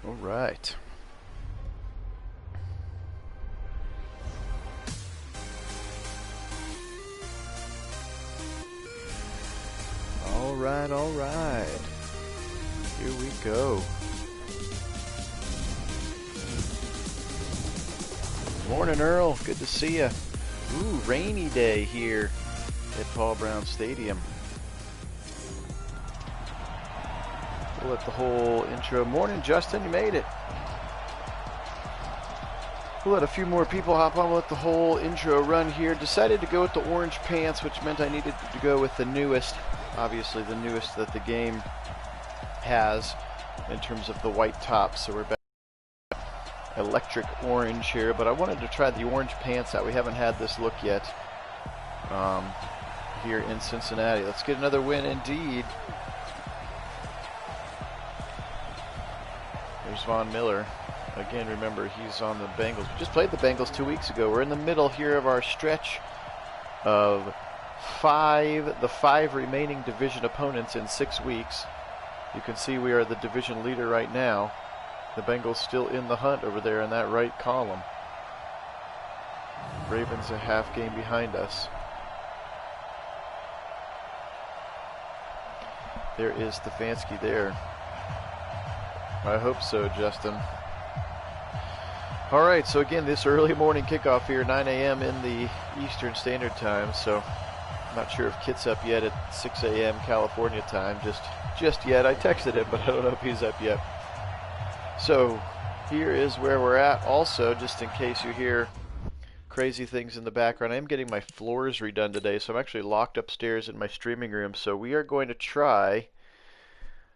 All right. All right, all right. Here we go. Morning, Earl. Good to see you. Ooh, rainy day here at Paul Brown Stadium. We'll let the whole intro. Morning, Justin. You made it. We'll let a few more people hop on. We'll let the whole intro run here. Decided to go with the orange pants, which meant I needed to go with the newest. Obviously, the newest that the game has in terms of the white top. So we're back electric orange here, but I wanted to try the orange pants out. We haven't had this look yet here in Cincinnati. Let's get another win indeed. There's Von Miller. Again, remember, he's on the Bengals. We just played the Bengals 2 weeks ago. We're in the middle here of our stretch of the five remaining division opponents in 6 weeks. You can see we are the division leader right now. The Bengals still in the hunt over there in that right column. Ravens a half game behind us. There is Stefanski there. I hope so, Justin. All right, so again, this early morning kickoff here, 9 a.m. in the Eastern Standard Time. So I'm not sure if Kit's up yet at 6 a.m. California time, just yet. I texted him, but I don't know if he's up yet. So here is where we're at. Also, just in case you hear crazy things in the background, I am getting my floors redone today, so I'm actually locked upstairs in my streaming room. So we are going to try,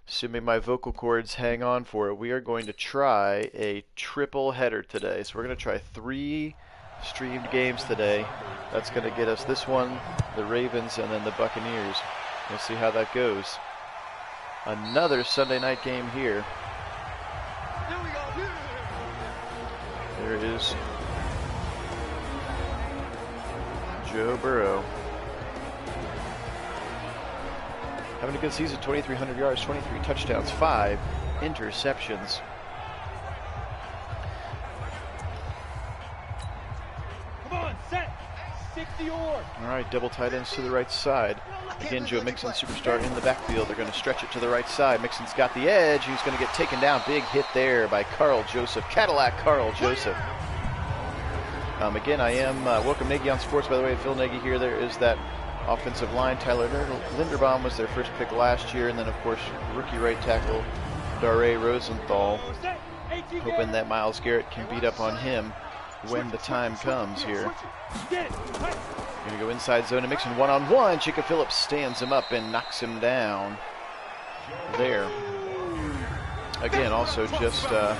assuming my vocal cords hang on for it, we are going to try a triple header today. So we're going to try 3 streamed games today. That's going to get us this one, the Ravens, and then the Buccaneers. We'll see how that goes. Another Sunday night game here. There is Joe Burrow. Having a good season, 2,300 yards, 23 touchdowns, 5 interceptions. Come on, set. 60 or. All right, double tight ends to the right side. Again, Joe Mixon, superstar in the backfield. They're going to stretch it to the right side. Mixon's got the edge. He's going to get taken down. Big hit there by Carl Joseph. Cadillac Carl Joseph. Again, I am welcome Nagy on Sports, by the way. Phil Nagy here. There is that offensive line. Tyler Linderbaum was their first pick last year. And then, of course, rookie right tackle Dare Rosenthal. Hoping that Myles Garrett can beat up on him when the time comes here. Going to go inside zone and Mixon one-on-one. Jacob Phillips stands him up and knocks him down there. Again, also just a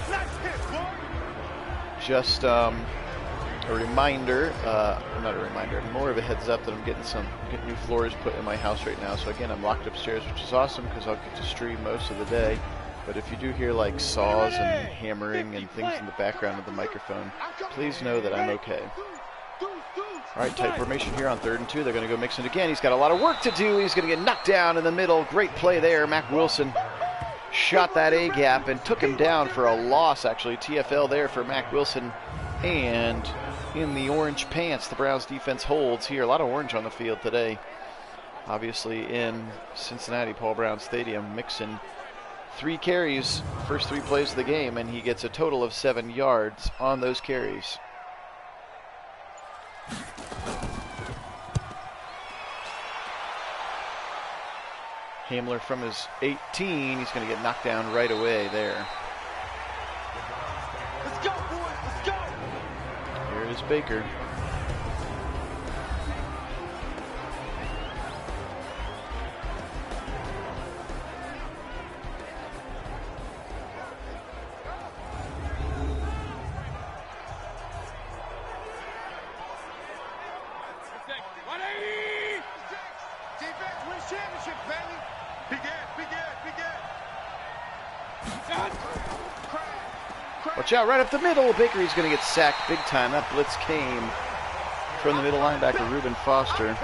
reminder, not a reminder, more of a heads up that I'm getting new floors put in my house right now. So again, I'm locked upstairs, which is awesome because I'll get to stream most of the day. But if you do hear like saws and hammering and things in the background of the microphone, please know that I'm okay. All right, tight formation here on 3rd and 2. They're going to go Mixon again. He's got a lot of work to do. He's going to get knocked down in the middle. Great play there. Mack Wilson shot that A-gap and took him down for a loss, actually. TFL there for Mack Wilson. And in the orange pants, the Browns defense holds here. A lot of orange on the field today. Obviously in Cincinnati, Paul Brown Stadium. Mixon, 3 carries, first 3 plays of the game, and he gets a total of 7 yards on those carries. Hamler from his 18, he's going to get knocked down right away there. Let's go, boys, let's go. Here is Baker. Watch out, right up the middle. Baker, he's going to get sacked big time. That blitz came from the middle linebacker, Reuben Foster.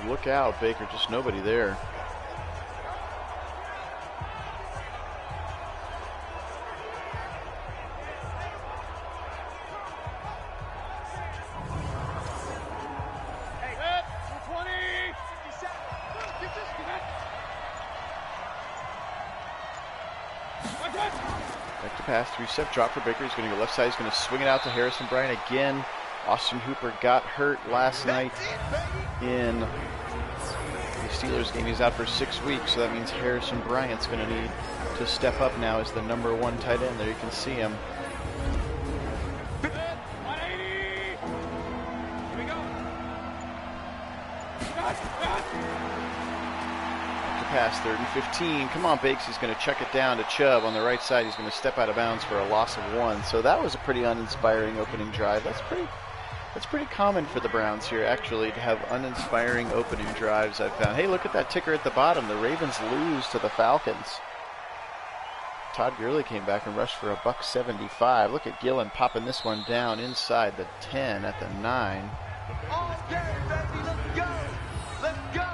Look out, Baker, just nobody there. Back to pass, 3-step drop for Baker. He's going to go left side. He's going to swing it out to Harrison Bryant again. Austin Hooper got hurt last night in the Steelers game. He's out for 6 weeks, so that means Harrison Bryant's going to need to step up now as the #1 tight end. There you can see him. Pass 3rd and 15. Come on, Bakes. He's going to check it down to Chubb on the right side. He's going to step out of bounds for a loss of 1. So that was a pretty uninspiring opening drive. That's pretty common for the Browns here, actually, to have uninspiring opening drives, I've found. Hey, look at that ticker at the bottom. The Ravens lose to the Falcons. Todd Gurley came back and rushed for a $175. Look at Gillen popping this one down inside the 10 at the 9. Okay, baby, let's go. Let's go.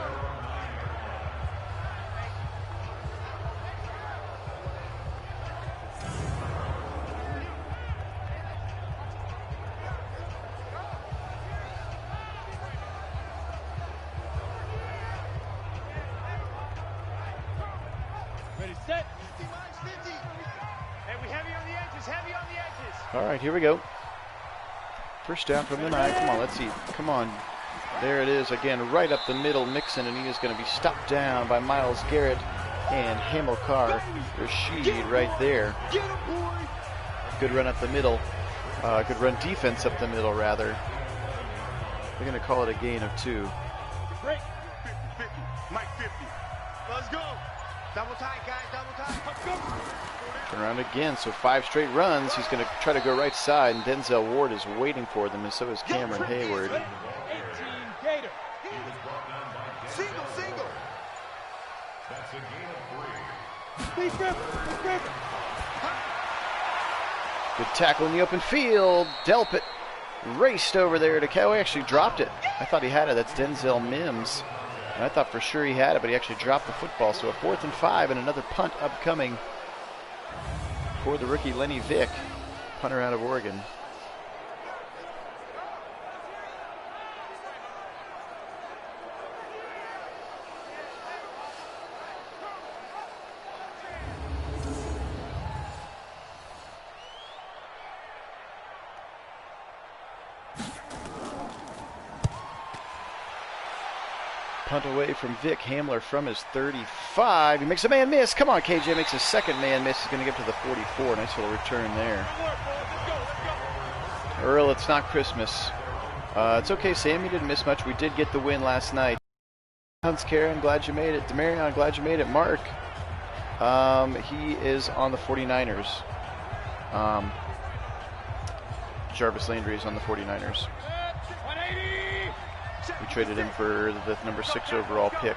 Ready, set. 50. Hey, we heavy on the edges, All right, here we go. First down from the 9. Come on, let's see. Come on. There it is again, right up the middle. Mixon, and he is going to be stopped down by Myles Garrett and Hamilcar Rashid right there. Good run up the middle. Good run defense up the middle, rather. They're going to call it a gain of 2. Break. 50. Mike 50. Let's go. Double tight, guys. Double tight. Let's go. Turn around again, so 5 straight runs. He's going to try to go right side, and Denzel Ward is waiting for them, and so is Cameron Hayward. 18 Gator. Single. That's a gain of 3. Deep grip. Good tackle in the open field. Delpit raced over there to Cow. He actually dropped it. I thought he had it. That's Denzel Mims. And I thought for sure he had it, but he actually dropped the football. So a 4th and 5 and another punt upcoming for the rookie Lenny Vick, punter out of Oregon. Punt away from Vic. Hamler from his 35. He makes a man miss. Come on, KJ makes his second man miss. He's going to get to the 44. Nice little return there. Earl, it's not Christmas. It's okay, Sam. You didn't miss much. We did get the win last night. Hunts Karen, glad you made it. Demarion, glad you made it. Mark, he is on the 49ers. Jarvis Landry is on the 49ers. We traded him for the number 6 overall pick.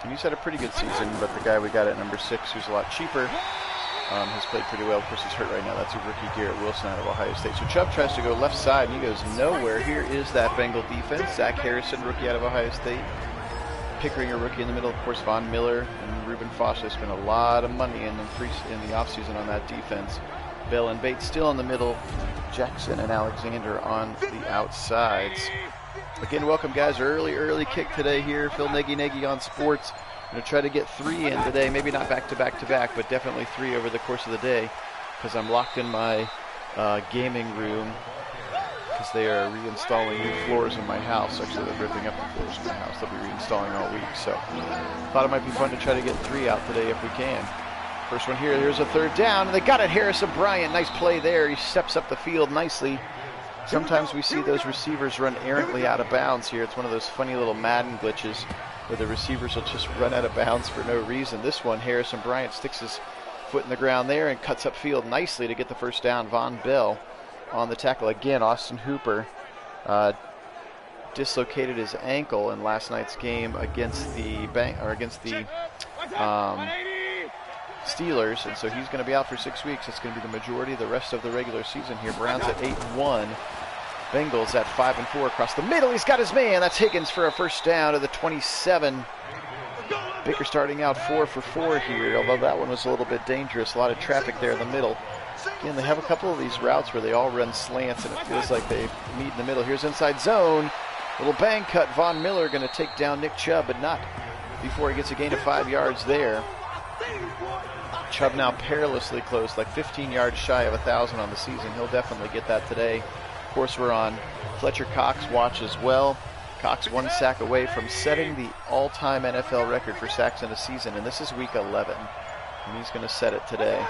And he's had a pretty good season, but the guy we got at number 6, who's a lot cheaper, has played pretty well. Of course, he's hurt right now. That's a rookie, Garrett Wilson, out of Ohio State. So Chubb tries to go left side, and he goes nowhere. Here is that Bengal defense. Zach Harrison, rookie out of Ohio State. Pickering, a rookie in the middle. Of course, Von Miller and Reuben Foster spent a lot of money in the offseason on that defense. Bell and Bates still in the middle. Jackson and Alexander on the outsides. Again, welcome, guys. Early kick today here. Phil Nagy on sports. I'm going to try to get 3 in today. Maybe not back to back, but definitely 3 over the course of the day, because I'm locked in my gaming room because they are reinstalling new floors in my house. Actually, they're ripping up the floors in my house. They'll be reinstalling all week. So thought it might be fun to try to get 3 out today if we can. First one here. Here's a 3rd down, and they got it. Harrison Bryant. Nice play there. He steps up the field nicely. Sometimes we see those receivers run errantly out of bounds here. It's one of those funny little Madden glitches where the receivers will just run out of bounds for no reason. This one, Harrison Bryant sticks his foot in the ground there and cuts upfield nicely to get the first down. Von Bell on the tackle. Again, Austin Hooper dislocated his ankle in last night's game against the Steelers, and so he's going to be out for 6 weeks. It's going to be the majority of the rest of the regular season here. Browns at 8-1. Bengals at 5-4 across the middle. He's got his man. That's Higgins for a first down to the 27. Baker starting out 4 for 4 here, although that one was a little bit dangerous. A lot of traffic there in the middle. Again, they have a couple of these routes where they all run slants, and it feels like they meet in the middle. Here's inside zone. Little bang cut. Von Miller going to take down Nick Chubb, but not before he gets a gain of 5 yards there. Chubb now perilously close, like 15 yards shy of 1,000 on the season. He'll definitely get that today. Of course, we're on Fletcher Cox watch as well. Cox 1 sack away from setting the all-time NFL record for sacks in a season, and this is week 11, and he's going to set it today.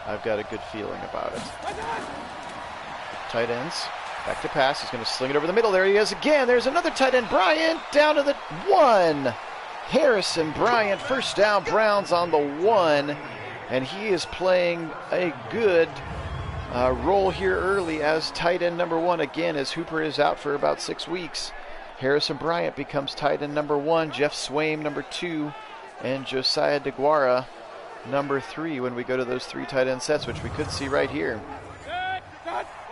I've got a good feeling about it. Tight ends, back to pass. He's going to sling it over the middle. There he is again. There's another tight end, Bryant, down to the 1. Harrison Bryant, first down, Browns on the 1, and he is playing a good role here early as tight end number 1 again, as Hooper is out for about 6 weeks. Harrison Bryant becomes tight end number 1, Jeff Swaim number 2, and Josiah DeGuara number 3 when we go to those 3 tight end sets, which we could see right here.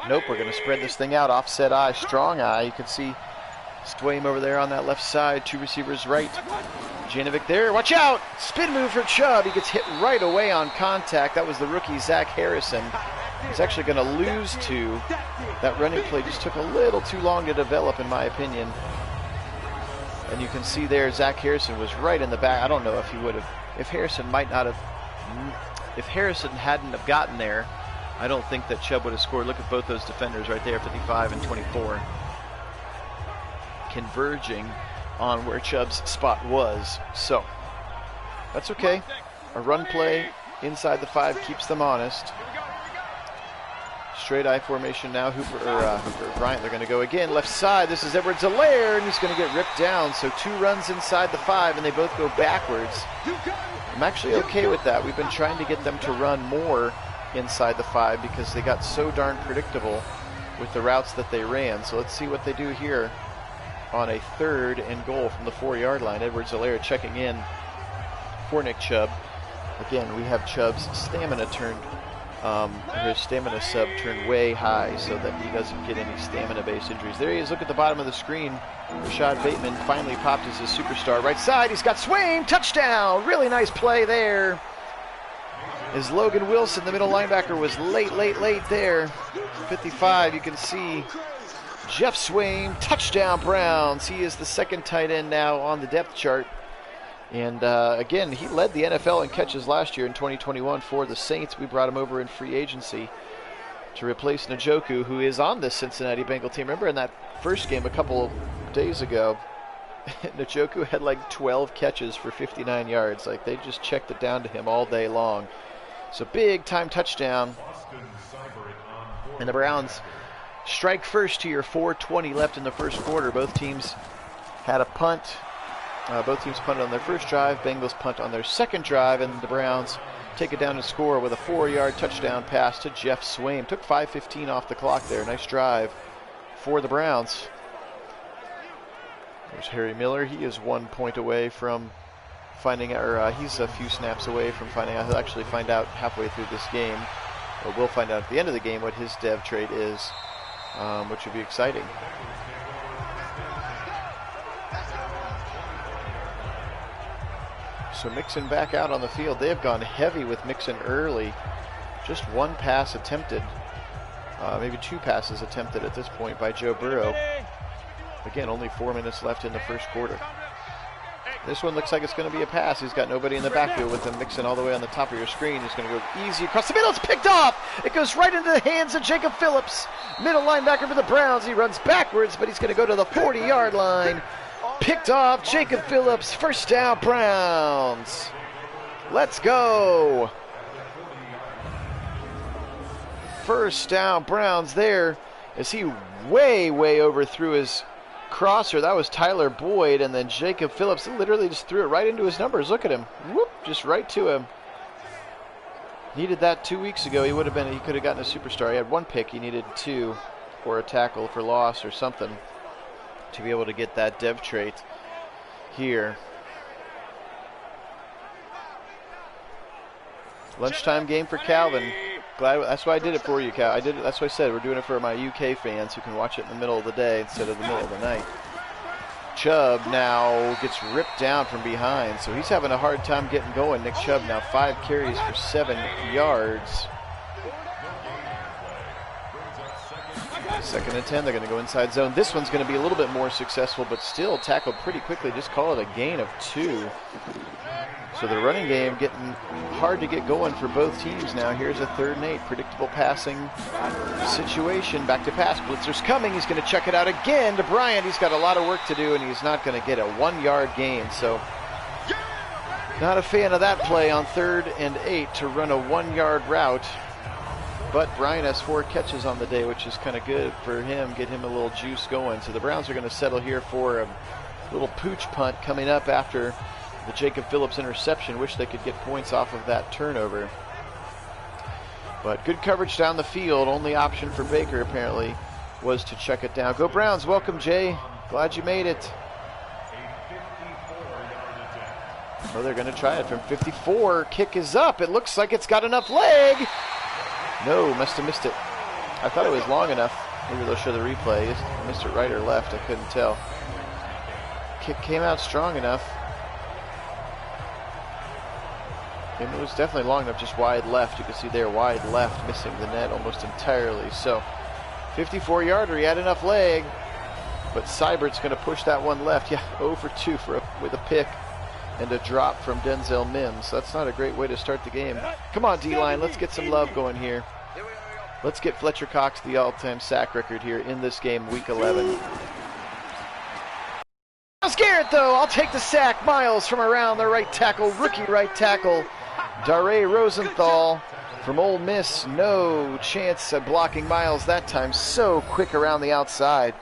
Nope, we're going to spread this thing out, offset eye, strong eye. You can see Swaim over there on that left side, 2 receivers right. Janovic there, watch out! Spin move for Chubb. He gets hit right away on contact. That was the rookie Zach Harrison. He's actually going to lose 2. That running play just took a little too long to develop, in my opinion. And you can see there, Zach Harrison was right in the back. I don't know if he would have, if Harrison hadn't have gotten there, I don't think that Chubb would have scored. Look at both those defenders right there, 55 and 24. Converging on where Chubb's spot was. So, that's okay. A run play inside the 5 keeps them honest. Straight eye formation now. Bryant, they're going to go again. Left side, this is Edwards-Helaire, and he's going to get ripped down. So 2 runs inside the 5, and they both go backwards. I'm actually okay with that. We've been trying to get them to run more inside the 5 because they got so darn predictable with the routes that they ran. So let's see what they do here on a 3rd and goal from the 4-yard line. Edwards-Helaire checking in for Nick Chubb. Again, we have Chubb's stamina turned, his stamina sub turned way high so that he doesn't get any stamina-based injuries. There he is. Look at the bottom of the screen. Rashad Bateman finally popped as his superstar. Right side, he's got Swaim, touchdown. Really nice play there. As Logan Wilson, the middle linebacker, was late there. 55, you can see Jeff Swaim, touchdown Browns. He is the 2nd tight end now on the depth chart. And again, he led the NFL in catches last year in 2021 for the Saints. We brought him over in free agency to replace Njoku, who is on this Cincinnati Bengal team. Remember in that first game a couple days ago, Njoku had like 12 catches for 59 yards. Like, they just checked it down to him all day long. So big time touchdown. And the Browns strike first here, 4:20 left in the first quarter. Both teams had a punt. Both teams punted on their first drive. Bengals punt on their second drive, and the Browns take it down and score with a 4-yard touchdown pass to Jeff Swaim. Took 5:15 off the clock there. Nice drive for the Browns. There's Harry Miller. He is 1 point away from finding out, or he's a few snaps away from finding out. He'll actually find out halfway through this game, or we'll find out at the end of the game what his dev trade is, which would be exciting. So Mixon back out on the field. They have gone heavy with Mixon early. Just 1 pass attempted, maybe 2 passes attempted at this point by Joe Burrow. Again, only 4 minutes left in the first quarter. This one looks like it's going to be a pass. He's got nobody in the backfield with him. Mixon all the way on the top of your screen. He's going to go easy across the middle. It's picked off. It goes right into the hands of Jacob Phillips, middle linebacker for the Browns. He runs backwards, but he's going to go to the 40-yard line. Picked off, Jacob Phillips, first down Browns. Let's go. First down Browns there as he way overthrew his crosser. That was Tyler Boyd, and then Jacob Phillips literally just threw it right into his numbers. Look at him. Whoop, just right to him. Needed that 2 weeks ago. He could have gotten a superstar. He had 1 pick. He needed 2 for a tackle for loss or something to be able to get that dev trait here. Lunchtime game for Calvin. Glad that's why I did it for you, Cal. That's what I said. We're doing it for my UK fans who can watch it in the middle of the day instead of the middle of the night. Chubb now gets ripped down from behind, so he's having a hard time getting going. Nick Chubb now 5 carries for 7 yards. 2nd and 10, they're going to go inside zone. This one's going to be a little bit more successful, but still tackled pretty quickly. Just call it a gain of 2. So the running game getting hard to get going for both teams now. Here's a 3rd and 8, predictable passing situation. Back to pass, blitzer's coming. He's going to check it out again to Bryant. He's got a lot of work to do, and he's not going to get a 1-yard gain. So not a fan of that play on 3rd and 8 to run a 1-yard route. But Bryant has 4 catches on the day, which is kind of good for him, get him a little juice going. So the Browns are going to settle here for a little pooch punt coming up after the Jacob Phillips interception. Wish they could get points off of that turnover. But good coverage down the field. Only option for Baker apparently was to check it down. Go Browns. Welcome, Jay. Glad you made it. Oh, they're going to try it from 54. Kick is up. It looks like it's got enough leg. No, must have missed it. I thought it was long enough. Maybe they'll show the replay. Missed it right or left. I couldn't tell. Kick came out strong enough. And it was definitely long enough, just wide left. You can see there, wide left, missing the net almost entirely. So, 54-yarder, he had enough leg, but Seibert's going to push that one left. Yeah, 0 for 2 with a pick and a drop from Denzel Mims. That's not a great way to start the game. Come on, D-line, let's get some love going here. Let's get Fletcher Cox the all-time sack record here in this game, Week 11. Myles Garrett, though, I'll take the sack. Myles from around the right tackle, rookie right tackle. Dare Rosenthal from Ole Miss, no chance at blocking Myles that time. So quick around the outside.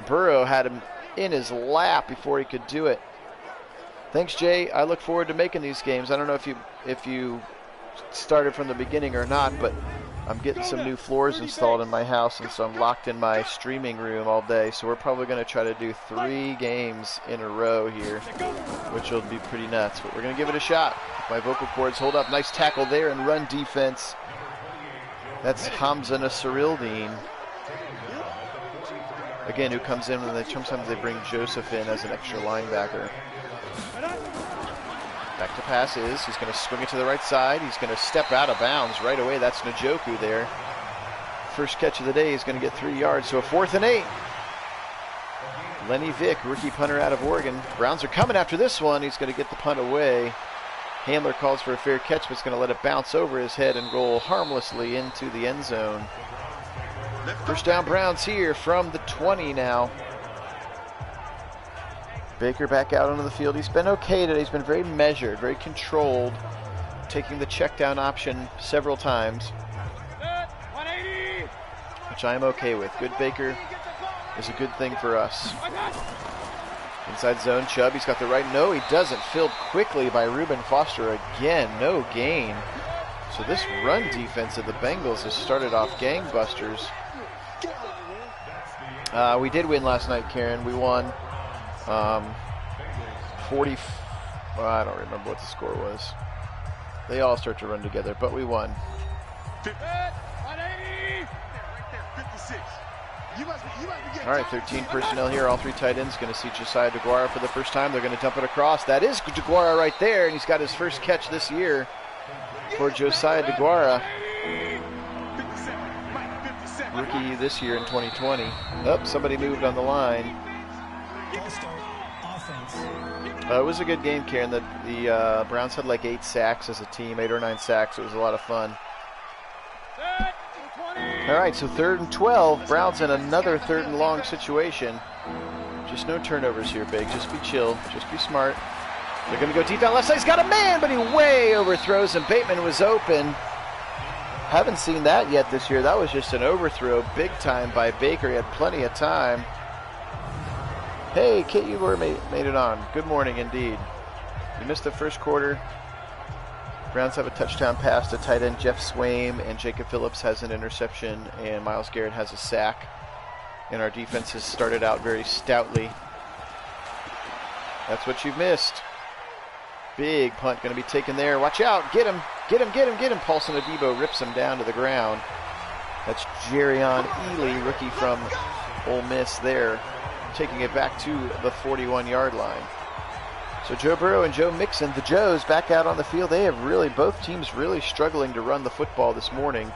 Burrow had him in his lap before he could do it. Thanks, Jay. I look forward to making these games. I don't know if you started from the beginning or not, but I'm getting some new floors installed in my house, and so I'm locked in my streaming room all day. So we're probably going to try to do 3 games in a row here, which will be pretty nuts. But we're going to give it a shot. My vocal cords hold up. Nice tackle there and run defense. That's Hamza Nasirildeen. Again, who comes in, and sometimes they bring Joseph in as an extra linebacker. Back to passes. He's going to swing it to the right side. He's going to step out of bounds right away. That's Njoku there. First catch of the day. He's going to get 3 yards. So a 4th and 8. Lenny Vick, rookie punter out of Oregon. Browns are coming after this one. He's going to get the punt away. Handler calls for a fair catch, but he's going to let it bounce over his head and roll harmlessly into the end zone. First down Browns here from the 20 now. Baker back out onto the field. He's been okay today. He's been very measured, very controlled, taking the check down option several times, which I am okay with. Good Baker is a good thing for us. Inside zone, Chubb. He's got the right. No, he doesn't. Filled quickly by Reuben Foster again. No gain. So this run defense of the Bengals has started off gangbusters. We did win last night, Karen. We won 40, well, I don't remember what the score was. They all start to run together, but we won. All right, 13 personnel here. All 3 tight ends. Going to see Josiah DeGuara for the first time. They're going to dump it across. That is DeGuara right there, and he's got his first catch this year for Josiah DeGuara. Rookie this year in 2020. Oh, somebody moved on the line. It was a good game, Karen. The Browns had like 8 sacks as a team, 8 or 9 sacks. It was a lot of fun. All right, so 3rd and 12. Browns in another 3rd and long situation. Just no turnovers here, Big. Just be chill. Just be smart. They're going to go deep down left side. He's got a man, but he way overthrows him. Bateman was open. Haven't seen that yet this year. That was just an overthrow big time by Baker. He had plenty of time. Hey, Kate Ugor made it on. Good morning indeed. You missed the first quarter. Browns have a touchdown pass to tight end Jeff Swaim, and Jacob Phillips has an interception, and Myles Garrett has a sack. And our defense has started out very stoutly. That's what you've missed. Big punt going to be taken there. Watch out. Get him. Get him, get him, get him. Paulson Adebo rips him down to the ground. That's Jerrion Ely, rookie from Ole Miss there, taking it back to the 41-yard line. So Joe Burrow and Joe Mixon, the Joes, back out on the field. They have really, both teams really struggling to run the football this morning.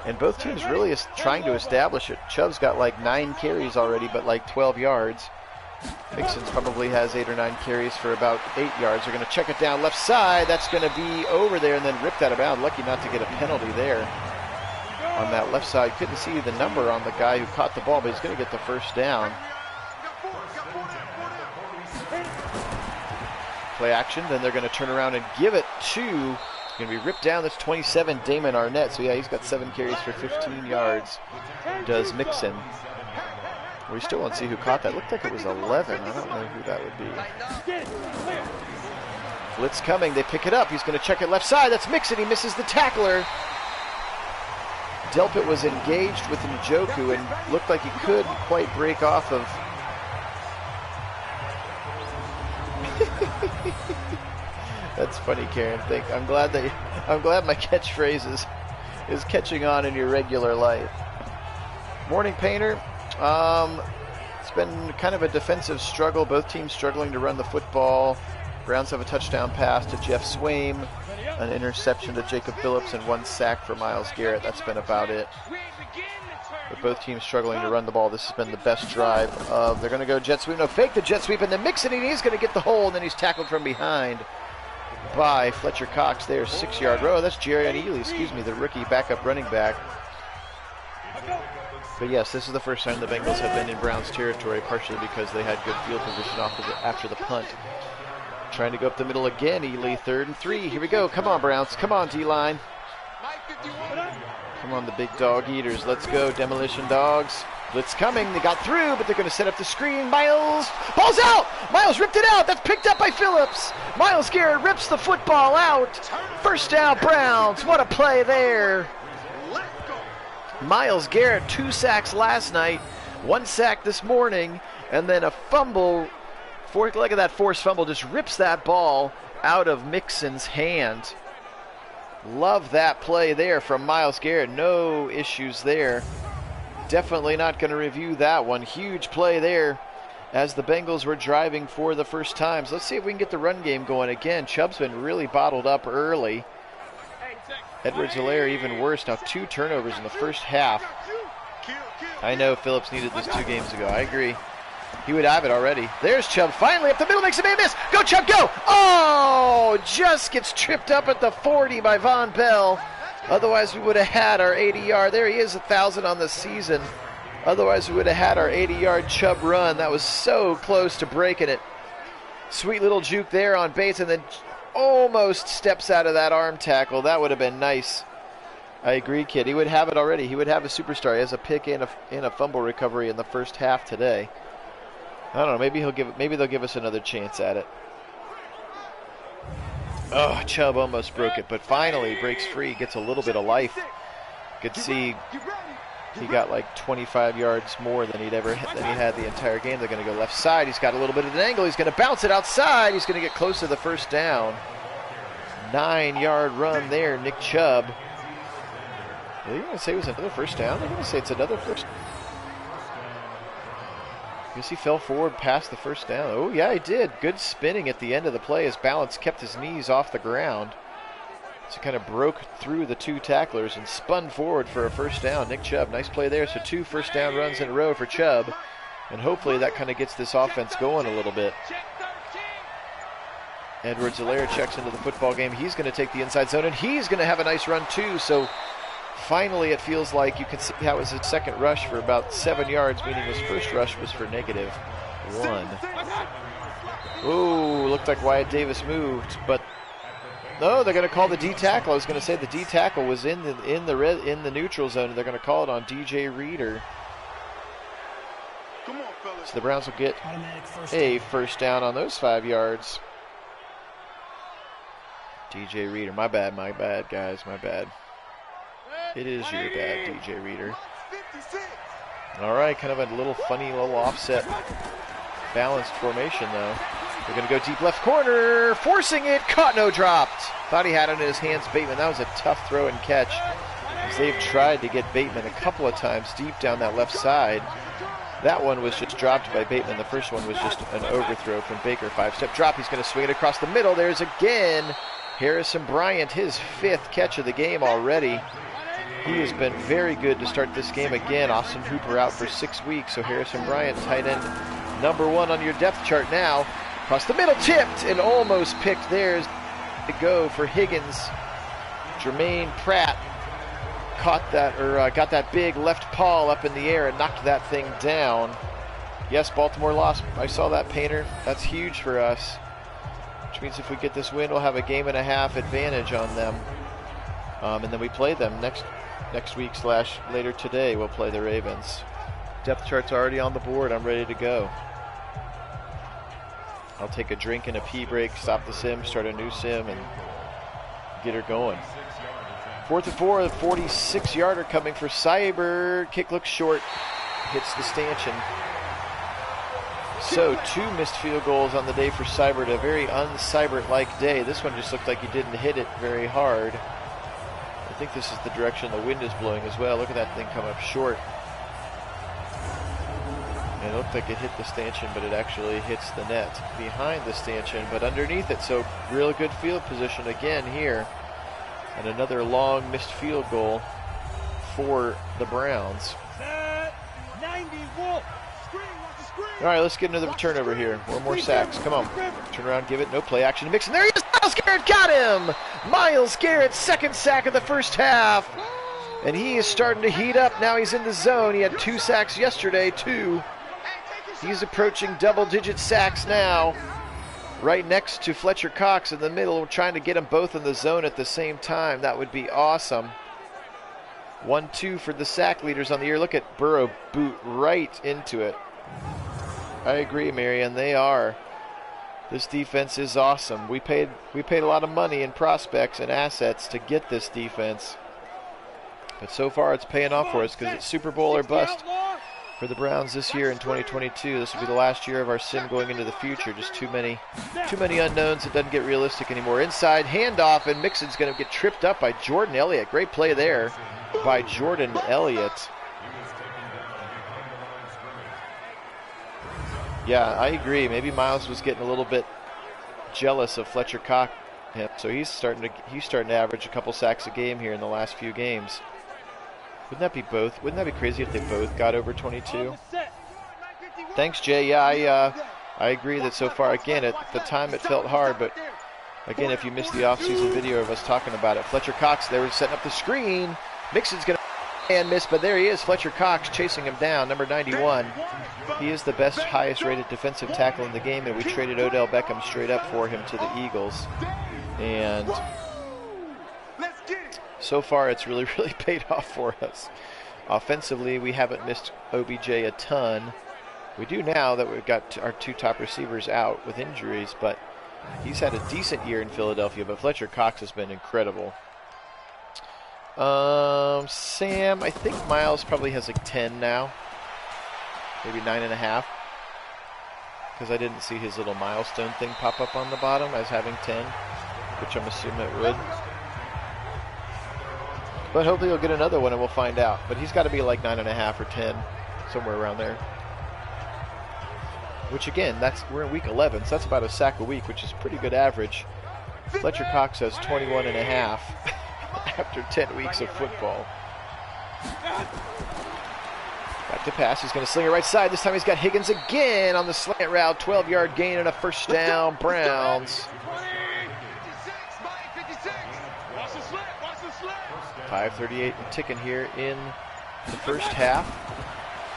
And both teams really is trying to establish it. Chubb's got like 9 carries already, but like 12 yards. Mixon's probably has 8 or 9 carries for about 8 yards. They're going to check it down left side. That's going to be over there and then ripped out of bounds. Lucky not to get a penalty there on that left side. Couldn't see the number on the guy who caught the ball, but he's going to get the first down. Play action, then they're going to turn around and give it to, it's going to be ripped down, that's 27, Damon Arnett. So yeah, he's got 7 carries for 15 yards, does Mixon. We still won't see who caught that. Looked like it was 11. I don't know who that would be. Blitz coming, they pick it up. He's going to check it left side. That's Mixon, he misses the tackler. Delpit was engaged with Njoku and looked like he couldn't quite break off of. That's funny, Karen. I'm glad my catchphrase is catching on in your regular life. Morning, Painter. It's been kind of a defensive struggle. Both teams struggling to run the football. Browns have a touchdown pass to Jeff Swaim, an interception to Jacob Phillips, and 1 sack for Myles Garrett. That's been about it. But both teams struggling to run the ball. This has been the best drive of. They're going to go jet sweep. No, fake the jet sweep, and then Mixon, and he's going to get the hole, and then he's tackled from behind by Fletcher Cox there, 6-yard row. That's Jerrion Ely, the rookie backup running back. But yes, this is the first time the Bengals have been in Browns territory, partially because they had good field position after the punt. Trying to go up the middle again, Ely, 3rd and 3. Here we go. Come on, Browns. Come on, D-line. Come on, the big dog eaters. Let's go, demolition dogs. Blitz coming. They got through, but they're going to set up the screen. Myles. Ball's out. Myles ripped it out. That's picked up by Phillips. Myles Garrett rips the football out. First down, Browns. What a play there. Myles Garrett, 2 sacks last night, 1 sack this morning, and then a fumble. Fourth leg of that forced fumble just rips that ball out of Mixon's hand. Love that play there from Myles Garrett. No issues there. Definitely not going to review that one. Huge play there as the Bengals were driving for the first time. So let's see if we can get the run game going again. Chubb's been really bottled up early. Edwards-Helaire even worse. Now 2 turnovers in the first half. I know Phillips needed this 2 games ago. I agree. He would have it already. There's Chubb. Finally up the middle. Makes a big miss. Go, Chubb, go. Oh, just gets tripped up at the 40 by Von Bell. Otherwise, we would have had our 80-yard. There he is, 1,000 on the season. Otherwise, we would have had our 80-yard Chubb run. That was so close to breaking it. Sweet little juke there on Bates, and then almost steps out of that arm tackle. That would have been nice. I agree, kid. He would have it already. He would have a superstar. He has a pick and a fumble recovery in the first half today. I don't know. Maybe they'll give us another chance at it. Oh, Chubb almost broke it, but finally breaks free, gets a little bit of life. Could see he got like 25 yards more than he had the entire game. They're going to go left side. He's got a little bit of an angle. He's going to bounce it outside. He's going to get close to the first down. 9-yard run there, Nick Chubb. Are you going to say it was another first down? I'm going to say it's another first down. He fell forward past the first down. Oh, yeah, he did. Good spinning at the end of the play. His balance kept his knees off the ground. So kind of broke through the 2 tacklers and spun forward for a first down. Nick Chubb, nice play there. So 2 first down runs in a row for Chubb. And hopefully that kind of gets this offense going a little bit. Edwards-Helaire checks into the football game. He's going to take the inside zone, and he's going to have a nice run too. So finally, it feels like you can see how it was his second rush for about 7 yards, meaning his first rush was for -1. Ooh, looked like Wyatt Davis moved, but no, they're going to call the D tackle. I was going to say the D tackle was in the neutral zone, and they're going to call it on DJ Reader. So the Browns will get a first down on those 5 yards. DJ Reader, my bad, guys, my bad. It is your bad, DJ Reader. All right, kind of a little funny little offset balanced formation, though. They're going to go deep left corner, forcing it, caught, no dropped. Thought he had it in his hands, Bateman. That was a tough throw and catch. As they've tried to get Bateman a couple of times deep down that left side. That one was just dropped by Bateman. The first one was just an overthrow from Baker. 5-step drop. He's going to swing it across the middle. There's again Harrison Bryant, his 5th catch of the game already. He has been very good to start this game again. Austin Hooper out for 6 weeks, so Harrison Bryant, tight end number 1 on your depth chart now. Across the middle, tipped and almost picked. There's to go for Higgins. Jermaine Pratt caught that, or got that big left paw up in the air and knocked that thing down. Yes, Baltimore lost. I saw that, Painter. That's huge for us, which means if we get this win, we'll have a game and a half advantage on them. And then we play them next week / later today. We'll play the Ravens. Depth chart's already on the board. I'm ready to go. I'll take a drink and a pee break, stop the sim, start a new sim, and get her going. 4th and 4, the 46-yarder coming for Cyber. Kick looks short, hits the stanchion. So 2 missed field goals on the day for Seibert, a very un-Seibert-like day. This one just looked like he didn't hit it very hard. I think this is the direction the wind is blowing as well. Look at that thing come up short. And it looked like it hit the stanchion, but it actually hits the net behind the stanchion, but underneath it. So real good field position again here. And another long missed field goal for the Browns. All right, let's get another turnover here. 1 more sacks. Come on. Turn around, give it. No play action. Mixon. There he is. Myles Garrett got him. Myles Garrett, 2nd sack of the first half. And he is starting to heat up. Now he's in the zone. He had 2 sacks yesterday, 2. He's approaching double-digit sacks now. Right next to Fletcher Cox in the middle. We're trying to get them both in the zone at the same time. That would be awesome. 1-2 for the sack leaders on the year. Look at Burrow boot right into it. I agree, Marion. They are. This defense is awesome. We paid a lot of money in prospects and assets to get this defense. But so far it's paying off for us because it's Super Bowl or bust for the Browns this year in 2022. This will be the last year of our sim going into the future. Just too many unknowns. It doesn't get realistic anymore. Inside handoff, and Mixon's going to get tripped up by Jordan Elliott. Great play there by Jordan Elliott. Yeah, I agree. Maybe Myles was getting a little bit jealous of Fletcher Cox, so he's starting to average a couple sacks a game here in the last few games. Wouldn't that be both? Wouldn't that be crazy if they both got over 22? Thanks, Jay. Yeah, I agree that so far, again, at the time it felt hard, but again, if you missed the off-season video of us talking about it, Fletcher Cox, they were setting up the screen. Mixon's going to and miss, but there he is, Fletcher Cox chasing him down, number 91. He is the best, highest-rated defensive tackle in the game, and we traded Odell Beckham straight up for him to the Eagles. And so far, it's really, really paid off for us. Offensively, we haven't missed OBJ a ton. We do now that we've got our 2 top receivers out with injuries, but he's had a decent year in Philadelphia, but Fletcher Cox has been incredible. Sam, I think Myles probably has like 10 now. Maybe 9.5. Because I didn't see his little milestone thing pop up on the bottom as having 10, which I'm assuming it would. But hopefully he'll get another one and we'll find out. But he's got to be like 9.5 or 10, somewhere around there. Which again, we're in week 11, so that's about a sack a week, which is a pretty good average. Fletcher Cox has 21.5. After 10 weeks of football. Back to pass. He's going to sling it right side. This time he's got Higgins again on the slant route. 12-yard gain and a first down. Browns. 5:38 and ticking here in the first half.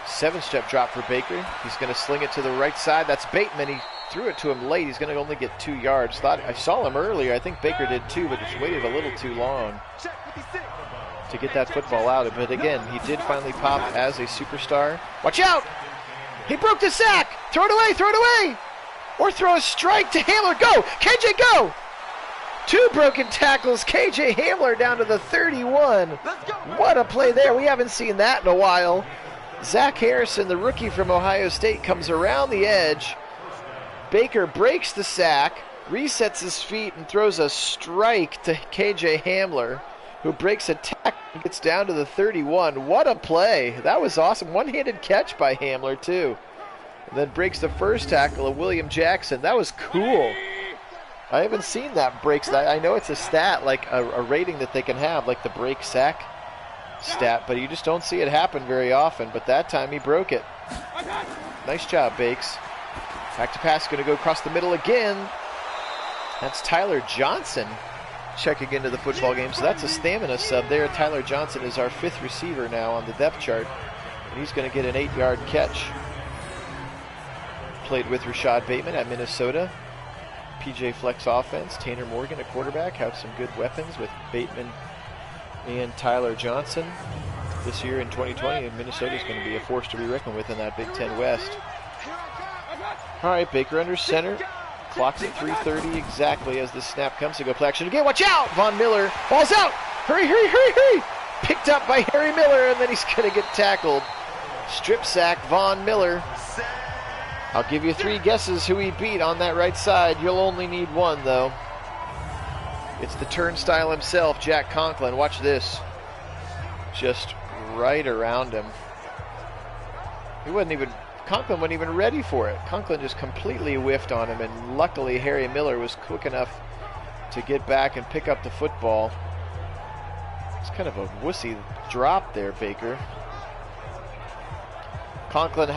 7-step drop for Baker. He's going to sling it to the right side. That's Bateman. He threw it to him late. He's going to only get 2 yards. I saw him earlier. I think Baker did too, but just waited a little too long to get that football out. But again, he did finally pop as a superstar. Watch out! He broke the sack! Throw it away! Throw it away! Or throw a strike to Hamler. Go! KJ, go! 2 broken tackles. KJ Hamler down to the 31. What a play there. We haven't seen that in a while. Zach Harrison, the rookie from Ohio State, comes around the edge Baker breaks the sack, resets his feet, and throws a strike to KJ Hamler, who breaks a tackle and gets down to the 31. What a play. That was awesome. One-handed catch by Hamler, too. And then breaks the first tackle of William Jackson. That was cool. I haven't seen that breaks. I know it's a stat, like a rating that they can have, like the break sack stat, but you just don't see it happen very often. But that time he broke it. Nice job, Bakes. Back to pass, going to go across the middle again. That's Tyler Johnson checking into the football game. So that's a stamina sub there. Tyler Johnson is our 5th receiver now on the depth chart. And he's going to get an 8-yard catch. Played with Rashad Bateman at Minnesota. PJ Flex offense. Tanner Morgan at quarterback. Have some good weapons with Bateman and Tyler Johnson. This year in 2020, and Minnesota is going to be a force to be reckoned with in that Big Ten West. All right, Baker under center. Clock's at 3:30 exactly as the snap comes to go play action again. Watch out! Von Miller. Ball's out! Hurry, hurry, hurry, hurry! Picked up by Harry Miller, and then he's going to get tackled. Strip sack, Von Miller. I'll give you 3 guesses who he beat on that right side. You'll only need 1, though. It's the turnstile himself, Jack Conklin. Watch this. Just right around him. Conklin wasn't even ready for it. Conklin just completely whiffed on him, and luckily Harry Miller was quick enough to get back and pick up the football. It's kind of a wussy drop there, Baker. Conklin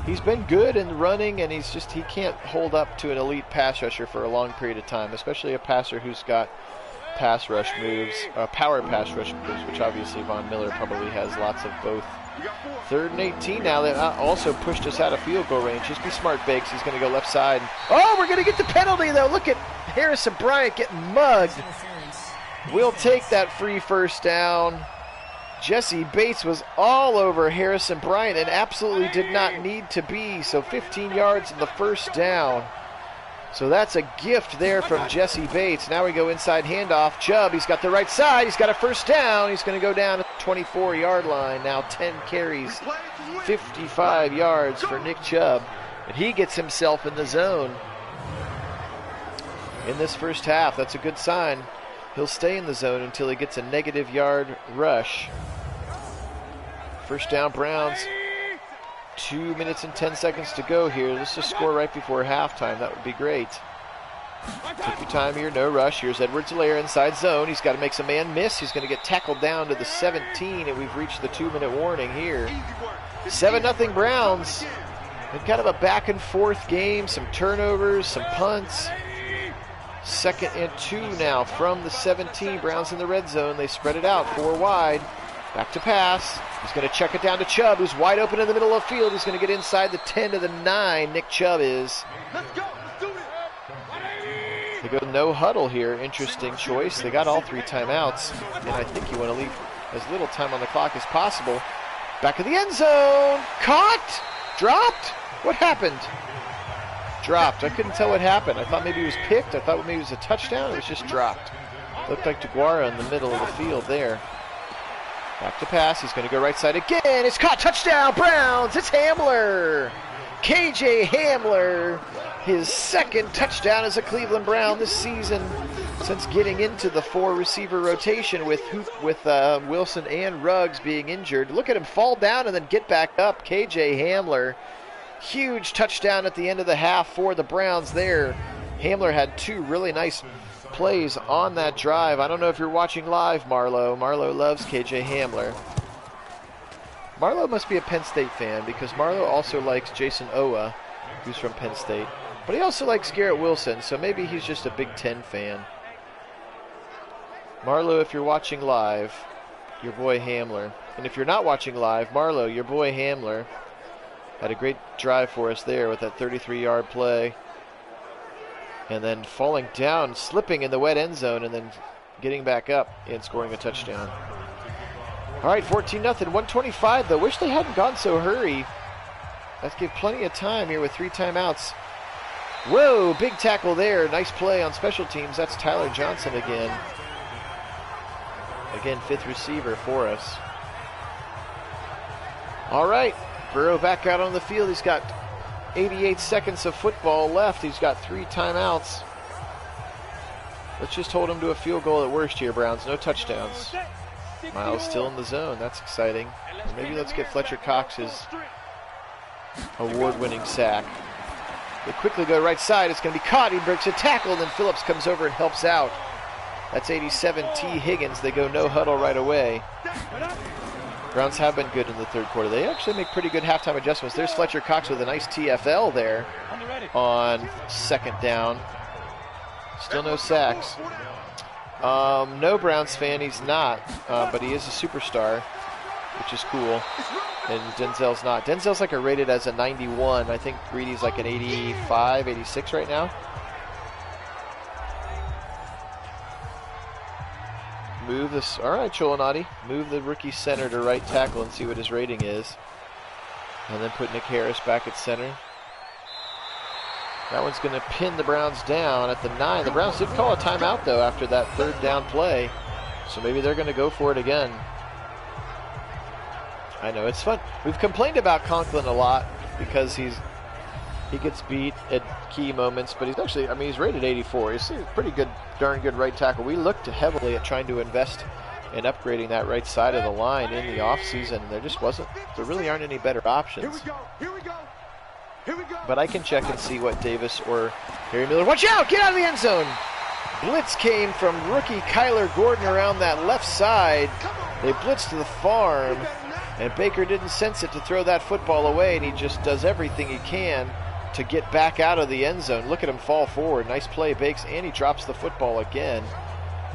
he's been good in running, and he can't hold up to an elite pass rusher for a long period of time, especially a passer who's got pass rush moves, power pass rush moves, which obviously Von Miller probably has lots of both. 3rd and 18 now. That also pushed us out of field goal range. Just be smart, Bakes. He's going to go left side. Oh, we're going to get the penalty, though. Look at Harrison Bryant getting mugged. We'll take that free first down. Jesse Bates was all over Harrison Bryant and absolutely did not need to be. So 15 yards in the first down. So that's a gift there from Jesse Bates. Now we go inside handoff. Chubb, he's got the right side. He's got a first down. He's going to go down at the 24-yard line. Now 10 carries, 55 yards for Nick Chubb. And he gets himself in the zone in this first half. That's a good sign. He'll stay in the zone until he gets a negative yard rush. First down, Browns. 2 minutes and 10 seconds to go here. Let's just score right before halftime. That would be great. Take your time here, no rush. Here's Edwards-Helaire inside zone. He's got to make some man miss. He's going to get tackled down to the 17, and we've reached the 2-minute warning here. 7-0 Browns. And kind of a back and forth game. Some turnovers, some punts. 2nd and 2 now from the 17. Browns in the red zone. They spread it out 4 wide. Back to pass. He's going to check it down to Chubb, who's wide open in the middle of the field. He's going to get inside the 10 to the 9. Nick Chubb is. Let's go. Let's do it. They go no huddle here. Interesting choice. They got all 3 timeouts, and I think you want to leave as little time on the clock as possible. Back of the end zone. Caught. Dropped. What happened? Dropped. I couldn't tell what happened. I thought maybe it was picked. I thought maybe it was a touchdown. It was just dropped. Looked like DeGuara in the middle of the field there. Back to pass. He's going to go right side again. It's caught. Touchdown, Browns. It's Hamler. KJ Hamler. His 2nd touchdown as a Cleveland Brown this season since getting into the 4-receiver rotation with Wilson and Ruggs being injured. Look at him fall down and then get back up. KJ Hamler. Huge touchdown at the end of the half for the Browns there. Hamler had 2 really nice plays on that drive. I don't know if you're watching live, Marlo. Marlo loves KJ Hamler. Marlo must be a Penn State fan because Marlo also likes Jason Owa, who's from Penn State. But he also likes Garrett Wilson, so maybe he's just a Big Ten fan. Marlo, if you're watching live, your boy Hamler. And if you're not watching live, Marlo, your boy Hamler had a great drive for us there with that 33-yard play. And then falling down, slipping in the wet end zone, and then getting back up and scoring a touchdown. All right, 14-0, 125 though. Wish they hadn't gone so hurry. Let's give plenty of time here with 3 timeouts. Whoa, big tackle there. Nice play on special teams. That's Tyler Johnson again. Again, 5th receiver for us. All right, Burrow back out on the field. He's got 88 seconds of football left. He's got 3 timeouts. Let's just hold him to a field goal at worst here, Browns. No touchdowns. Miles still in the zone. That's exciting. Or maybe let's get Fletcher Cox's award-winning sack. They quickly go right side. It's going to be caught. He breaks a tackle, and then Phillips comes over and helps out. That's 87 T. Higgins. They go no huddle right away. Browns have been good in the third quarter. They actually make pretty good halftime adjustments. There's Fletcher Cox with a nice TFL there on second down. Still no sacks. No Browns fan, he's not, but he is a superstar, which is cool. And Denzel's not. Denzel's like rated as a 91. I think Greedy's like an 85, 86 right now. Move this. All right, Cholinati. Move the rookie center to right tackle and see what his rating is. And then put Nick Harris back at center. That one's going to pin the Browns down at the 9. The Browns did call a timeout, though, after that third down play. So maybe they're going to go for it again. I know, it's fun. We've complained about Conklin a lot because he gets beat at key moments, but he's actually, I mean, he's rated 84. He's a pretty good, darn good right tackle. We looked heavily at trying to invest in upgrading that right side of the line in the offseason. There just wasn't, there really aren't any better options. Here we go. But I can check and see what Davis or Harry Miller. Watch out! Get out of the end zone! Blitz came from rookie Kyler Gordon around that left side. They blitzed to the farm, and Baker didn't sense it to throw that football away, and he just does everything he can to get back out of the end zone. Look at him fall forward. Nice play, Bakes, and he drops the football again.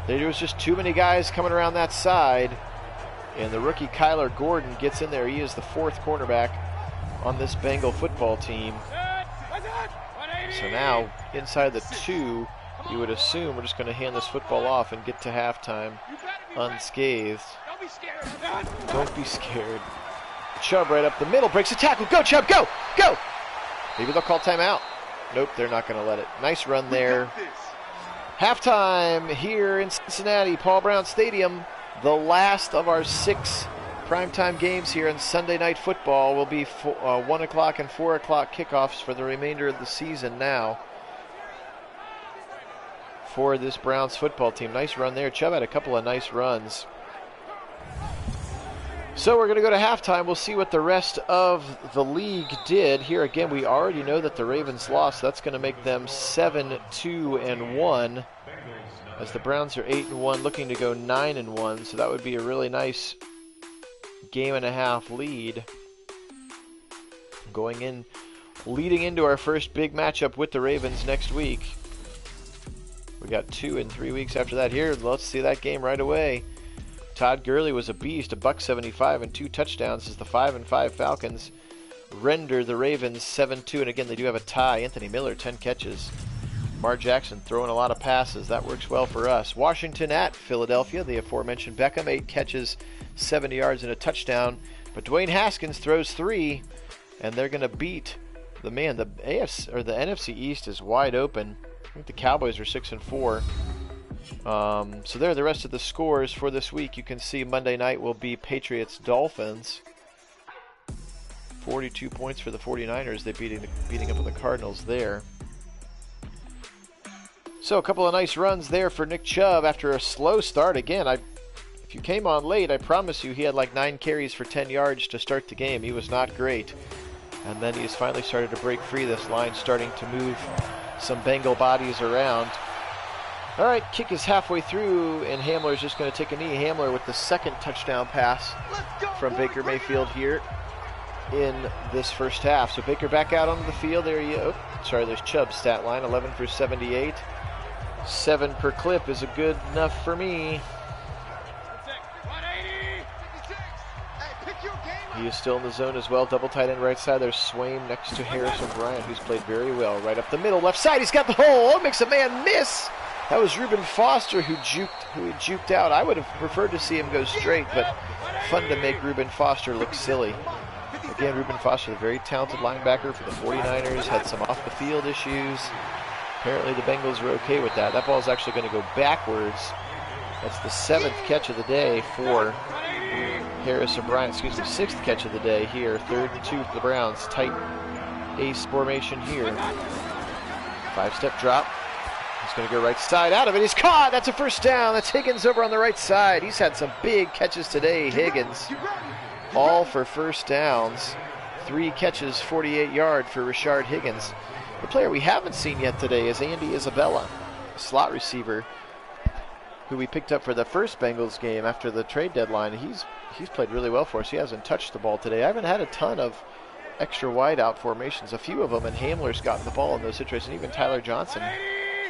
There was just too many guys coming around that side, and the rookie Kyler Gordon gets in there. He is the 4th cornerback on this Bengal football team. So now, inside the 2, you would assume we're just going to hand this football off and get to halftime unscathed. Don't be scared. Chubb right up the middle, breaks a tackle. Go, Chubb, go! Go! Maybe they'll call timeout. Nope, they're not going to let it. Nice run there. Halftime here in Cincinnati, Paul Brown Stadium. The last of our 6 primetime games here in Sunday Night Football will be 1 o'clock and 4 o'clock kickoffs for the remainder of the season now for this Browns football team. Nice run there. Chubb had a couple of nice runs. So we're going to go to halftime. We'll see what the rest of the league did. Here again, we already know that the Ravens lost. That's going to make them 7-2-1, as the Browns are 8-1, looking to go 9-1. So that would be a really nice game-and-a-half lead going in, leading into our first big matchup with the Ravens next week. We got 2 in 3 weeks after that. Here, let's see that game right away. Todd Gurley was a beast, $175 and 2 touchdowns as the 5-5 Falcons render the Ravens 7-2. And again, they do have a tie. Anthony Miller, 10 catches. Mar Jackson throwing a lot of passes. That works well for us. Washington at Philadelphia. The aforementioned Beckham, 8 catches, 70 yards and a touchdown. But Dwayne Haskins throws 3, and they're going to beat the man. The AFC or the NFC East is wide open. I think the Cowboys are 6-4. So there are the rest of the scores for this week. You can see Monday night will be Patriots-Dolphins. 42 points for the 49ers. They're beating up on the Cardinals there. So a couple of nice runs there for Nick Chubb after a slow start. Again, if you came on late, I promise you he had like 9 carries for 10 yards to start the game. He was not great. And then he's finally started to break free. This line starting to move some Bengal bodies around. All right, kick is halfway through, and Hamler's just going to take a knee. Hamler with the 2nd touchdown pass from Baker Mayfield here in this first half. So Baker back out onto the field. There you go. Sorry, there's Chubb's stat line, 11 for 78. 7 per clip is a good enough for me. He is still in the zone as well. Double tight end right side. There's Swaim next to Harris O'Brien, who's played very well. Right up the middle, left side. He's got the hole. Oh, makes a man miss. That was Reuben Foster who he juked out. I would have preferred to see him go straight, but fun to make Reuben Foster look silly. Again, Reuben Foster, a very talented linebacker for the 49ers, had some off-the-field issues. Apparently the Bengals were okay with that. That ball is actually going to go backwards. That's the 7th catch of the day for Harris O'Brien. Excuse me, 6th catch of the day here. 3rd and 2 for the Browns. Tight ace formation here. 5-step drop. He's going to go right side out of it. He's caught. That's a first down. That's Higgins over on the right side. He's had some big catches today, Higgins. All for first downs. 3 catches, 48-yard for Rashard Higgins. The player we haven't seen yet today is Andy Isabella, a slot receiver who we picked up for the first Bengals game after the trade deadline. He's played really well for us. He hasn't touched the ball today. I haven't had a ton of extra wide out formations. A few of them, and Hamler's gotten the ball in those situations. Even Tyler Johnson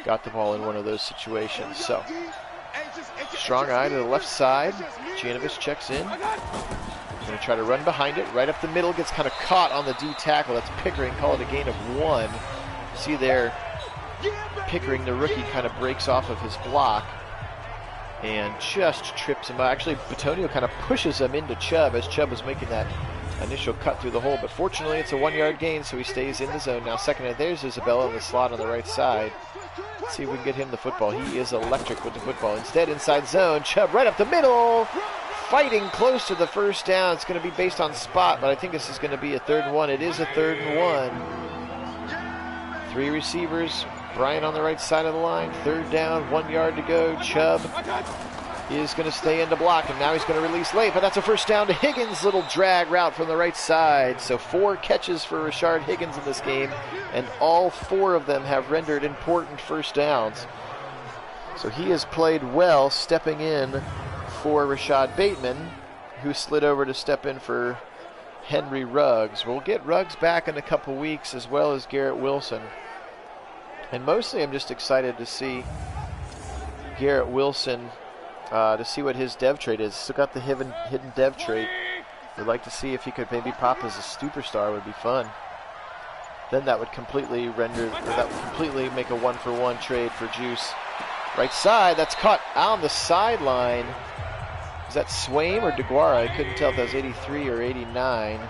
got the ball in one of those situations. So, strong eye to the left side. Janovich checks in. Going to try to run behind it. Right up the middle. Gets kind of caught on the D tackle. That's Pickering. Call it a gain of 1. See there, Pickering, the rookie, kind of breaks off of his block and just trips him. Actually, Batonio kind of pushes him into Chubb as Chubb was making that initial cut through the hole. But fortunately, it's a 1-yard gain, so he stays in the zone. Now second and there's Isabella in the slot on the right side. Let's see if we can get him the football. He is electric with the football. Instead, inside zone, Chubb right up the middle, fighting close to the first down. It's going to be based on spot, but I think this is going to be a 3rd and 1. It is a 3rd and 1. 3 receivers. Bryant on the right side of the line. 3rd down, 1 yard to go. Chubb is going to stay in the block, and now he's going to release late, but that's a first down to Higgins. Little drag route from the right side. So 4 catches for Rashard Higgins in this game, and all 4 of them have rendered important first downs. So he has played well, stepping in for Rashad Bateman, who slid over to step in for Henry Ruggs. We'll get Ruggs back in a couple weeks, as well as Garrett Wilson. And mostly I'm just excited to see Garrett Wilson, to see what his dev trait is. Still got the hidden dev trait. We'd like to see if he could maybe pop as a superstar. Would be fun. Then that would completely make a 1-for-1 trade for Juice. Right side, that's caught on the sideline. Is that Swaim or DeGuara? I couldn't tell if that was 83 or 89.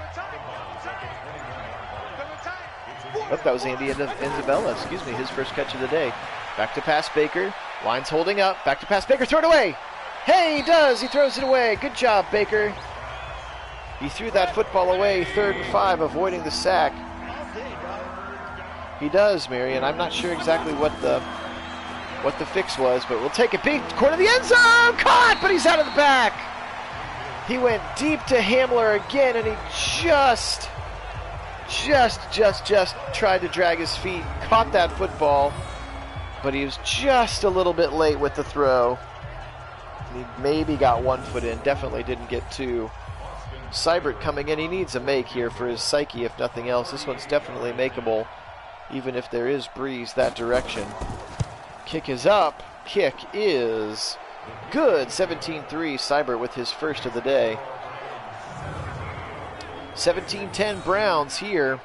Oh, that was Andy Isabella, excuse me, his first catch of the day. Back to pass Baker. Line's holding up. Back to pass Baker. Throw it away. Hey, he does. He throws it away. Good job, Baker. He threw that football away. 3rd and 5, avoiding the sack. He does, Marion. I'm not sure exactly what the fix was, but we'll take it. Big corner of the end zone. Caught, but he's out of the back. He went deep to Hamler again, and he just tried to drag his feet. Caught that football, but he was just a little bit late with the throw. He maybe got 1 foot in, definitely didn't get 2. Seibert coming in, he needs a make here for his psyche, if nothing else. This one's definitely makeable, even if there is breeze that direction. Kick is up. Kick is good. 17-3, Seibert with his first of the day. 17-10 Browns here.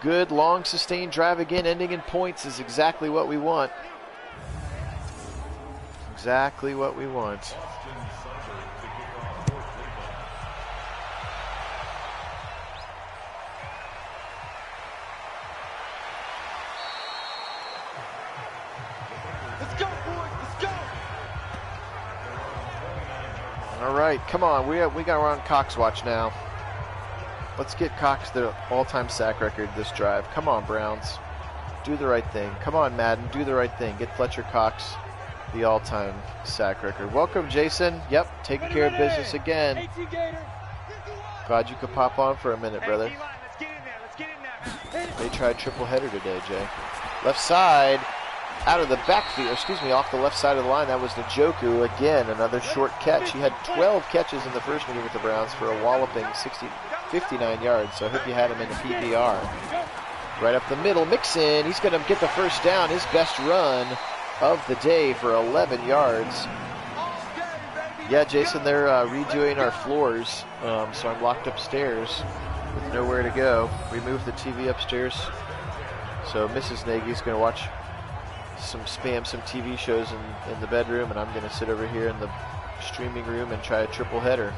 Good long sustained drive again, ending in points is exactly what we want. Exactly what we want. Let's go, boys. Let's go. All right, come on. We're on Cox watch now. Let's get Cox the all-time sack record this drive. Come on, Browns. Do the right thing. Come on, Madden. Do the right thing. Get Fletcher Cox the all-time sack record. Welcome, Jason. Yep, taking care of business again. Glad you could pop on for a minute, brother. They tried triple header today, Jay. Left side, out of the backfield, off the left side of the line. That was Njoku again, another short catch. He had 12 catches in the first meeting with the Browns for a walloping 59 yards, so I hope you had him in the PPR. Right up the middle, Mixon, he's going to get the first down, his best run of the day for 11 yards. Yeah, Jason, they're redoing our floors, so I'm locked upstairs with nowhere to go. We moved the TV upstairs, so Mrs. Nagy's going to watch some TV shows in the bedroom, and I'm going to sit over here in the streaming room and try a triple header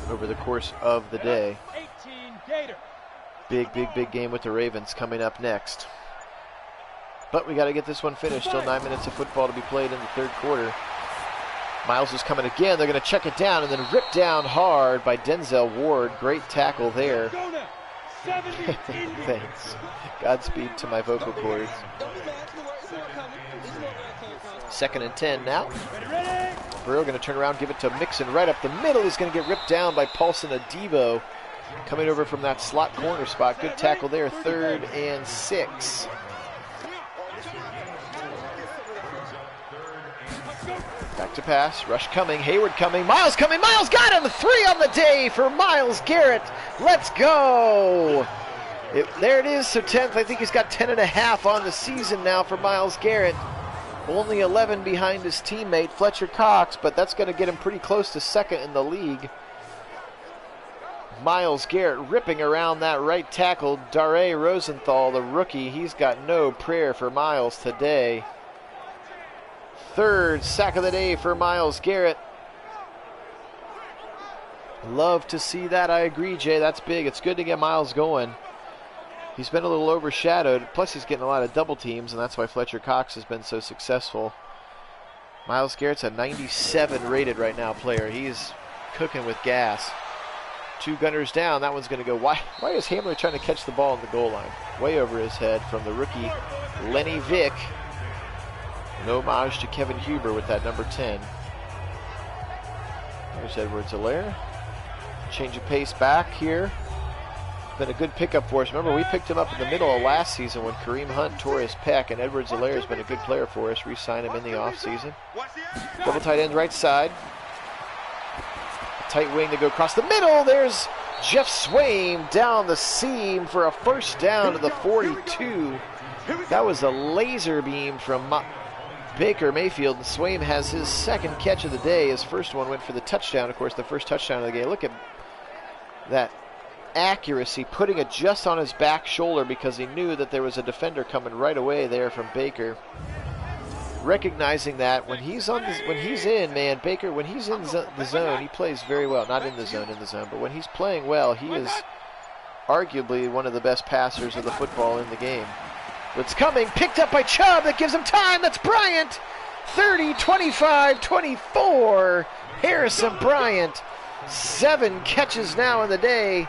over the course of the day. Big game with the Ravens coming up next. But we got to get this one finished. Still 9 minutes of football to be played in the 3rd quarter. Miles is coming again. They're going to check it down and then rip down hard by Denzel Ward. Great tackle there. Thanks. Godspeed to my vocal cords. 2nd and 10 now. Burrow going to turn around, give it to Mixon right up the middle. He's going to get ripped down by Paulson Adebo. Coming over from that slot corner spot. Good tackle there. 3rd and 6. Back to pass. Rush coming. Hayward coming. Miles coming. Miles got him. 3 on the day for Myles Garrett. Let's go. There it is. So 10th. I think he's got 10.5 on the season now for Myles Garrett. Only 11 behind his teammate Fletcher Cox, but that's going to get him pretty close to 2nd in the league. Myles Garrett ripping around that right tackle. Dare Rosenthal, the rookie, he's got no prayer for Myles today. 3rd sack of the day for Myles Garrett. Love to see that. I agree, Jay. That's big. It's good to get Myles going. He's been a little overshadowed. Plus, he's getting a lot of double teams, and that's why Fletcher Cox has been so successful. Myles Garrett's a 97 rated right now player. He's cooking with gas. 2 gunners down. That one's going to go. Why is Hamler trying to catch the ball on the goal line? Way over his head from the rookie Lenny Vick. An homage to Kevin Huber with that number 10. There's Edwards-Helaire. Change of pace back here. Been a good pickup for us. Remember, we picked him up in the middle of last season when Kareem Hunt tore his pec, and Edwards-Helaire has been a good player for us. Re-signed him in the offseason. Double tight end right side. Tight wing to go across the middle. There's Jeff Swaim down the seam for a first down to the 42. That was a laser beam from Baker Mayfield, and Swaim has his 2nd catch of the day. His first one went for the touchdown, of course, the first touchdown of the game. Look at that accuracy, putting it just on his back shoulder because he knew that there was a defender coming right away there from Baker. Recognizing that when he's in Baker, when he's in the zone, he plays very well. Not in the zone, but when he's playing well, he is arguably one of the best passers of the football in the game. It's coming, picked up by Chubb, that gives him time. That's Bryant. 30, 25, 24. Harrison Bryant, 7 catches now in the day.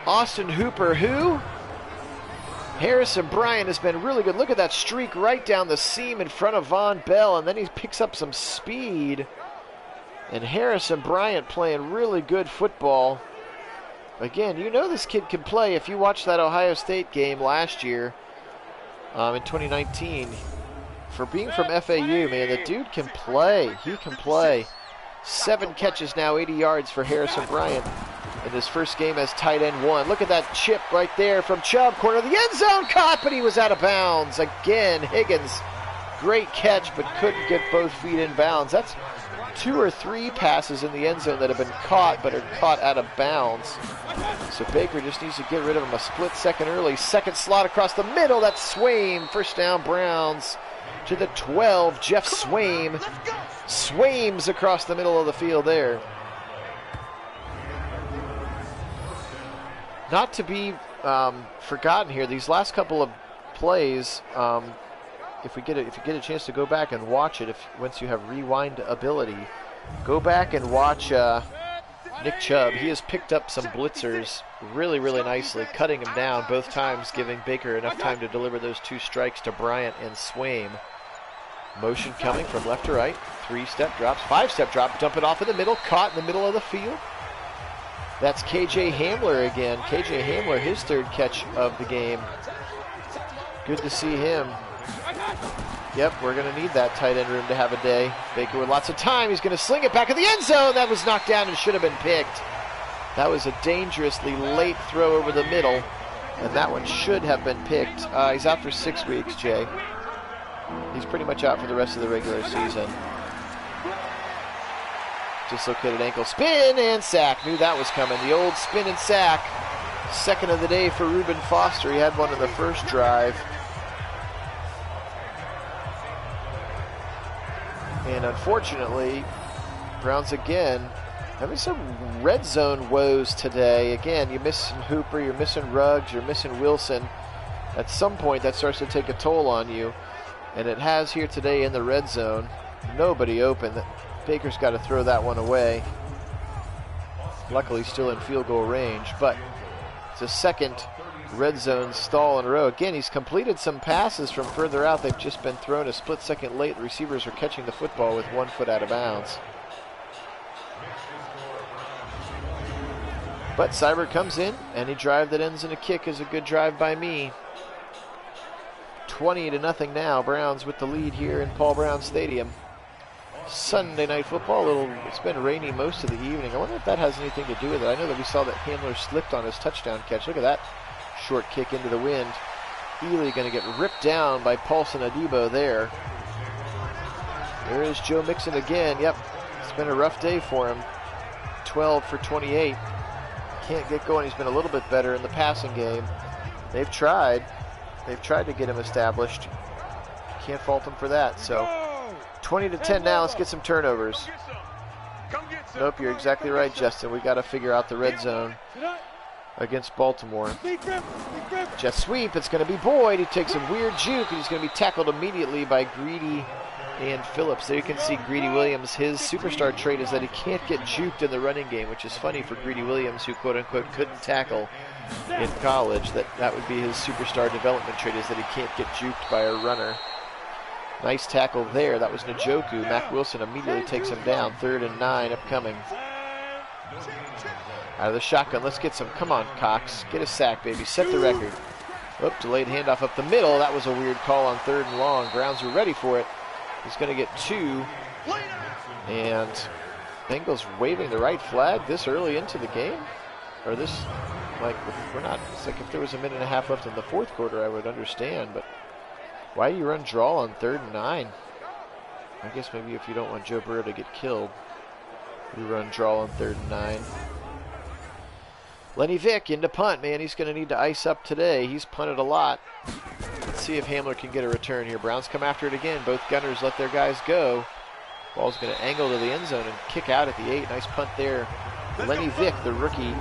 Austin Hooper, who? Harrison Bryant has been really good. Look at that streak right down the seam in front of Von Bell, and then he picks up some speed. And Harrison Bryant playing really good football. Again, you know this kid can play. If you watched that Ohio State game last year in 2019, for being from FAU, man, the dude can play. He can play. 7 catches now, 80 yards for Harrison Bryant in his first game as tight end 1. Look at that chip right there from Chubb, corner of the end zone, caught, but he was out of bounds. Again, Higgins, great catch, but couldn't get both feet in bounds. That's 2 or 3 passes in the end zone that have been caught, but are caught out of bounds. So Baker just needs to get rid of him a split second early. 2nd slot across the middle, that's Swaim. First down, Browns to the 12, Jeff Swaim. Swaims across the middle of the field there. Not to be forgotten here, these last couple of plays, if you get a chance to go back and watch it, once you have rewind ability, go back and watch Nick Chubb. He has picked up some blitzers really, really nicely, cutting him down both times, giving Baker enough time to deliver those 2 strikes to Bryant and Swaim. Motion coming from left to right. 3-step drops, 5-step drop, dump it off in the middle, caught in the middle of the field. That's KJ Hamler again. KJ Hamler, his 3rd catch of the game. Good to see him. Yep, we're going to need that tight end room to have a day. Baker with lots of time. He's going to sling it back in the end zone. That was knocked down and should have been picked. That was a dangerously late throw over the middle, and that one should have been picked. He's out for 6 weeks, Jay. He's pretty much out for the rest of the regular season. Dislocated ankle, spin and sack. Knew that was coming. The old spin and sack. 2nd of the day for Reuben Foster. He had one in the first drive. And unfortunately, Browns again having some red zone woes today. Again, you're missing Hooper, you're missing Ruggs, you're missing Wilson. At some point, that starts to take a toll on you. And it has here today in the red zone. Nobody open. Baker's got to throw that one away. Luckily still in field goal range, but It's a second red zone stall in a row. Again, he's completed some passes from further out. They've just been thrown a split second late. The receivers are catching the football with 1 foot out of bounds. But Seibert comes in. Any drive that ends in a kick is a good drive by me. 20-0 now. Browns with the lead here in Paul Brown Stadium. Sunday night football. It's been rainy most of the evening. I wonder if that has anything to do with it. I know that we saw that Handler slipped on his touchdown catch. Look at that short kick into the wind. Ely going to get ripped down by Paulson Adebo there. There is Joe Mixon again. Yep, it's been a rough day for him. 12 for 28. Can't get going. He's been a little bit better in the passing game. They've tried to get him established. Can't fault them for that. So 20-10 now. Let's get some turnovers. Nope, you're exactly right, Justin. We got to figure out the red zone against Baltimore. Jet sweep. It's going to be Boyd. He takes a weird juke, and he's going to be tackled immediately by Greedy and Phillips. There you can see Greedy Williams. His superstar trait is that he can't get juked in the running game, which is funny for Greedy Williams, who quote-unquote couldn't tackle in college. That would be his superstar development trait, is that he can't get juked by a runner. Nice tackle there. That was Njoku. Mac Wilson immediately takes him down. 3rd and 9 upcoming. Out of the shotgun. Let's get some. Come on, Cox. Get a sack, baby. Set the record. Oop, delayed handoff up the middle. That was a weird call on 3rd and long. Browns were ready for it. He's going to get 2. And Bengals waving the right flag this early into the game? Or this, like, we're not. It's like if there was a minute and a half left in the 4th quarter, I would understand. But why do you run draw on 3rd and 9? I guess maybe if you don't want Joe Burrow to get killed, you run draw on 3rd and 9. Lenny Vick into punt, man. He's going to need to ice up today. He's punted a lot. Let's see if Hamler can get a return here. Browns come after it again. Both gunners let their guys go. Ball's going to angle to the end zone and kick out at the 8. Nice punt there. Lenny Vick, the rookie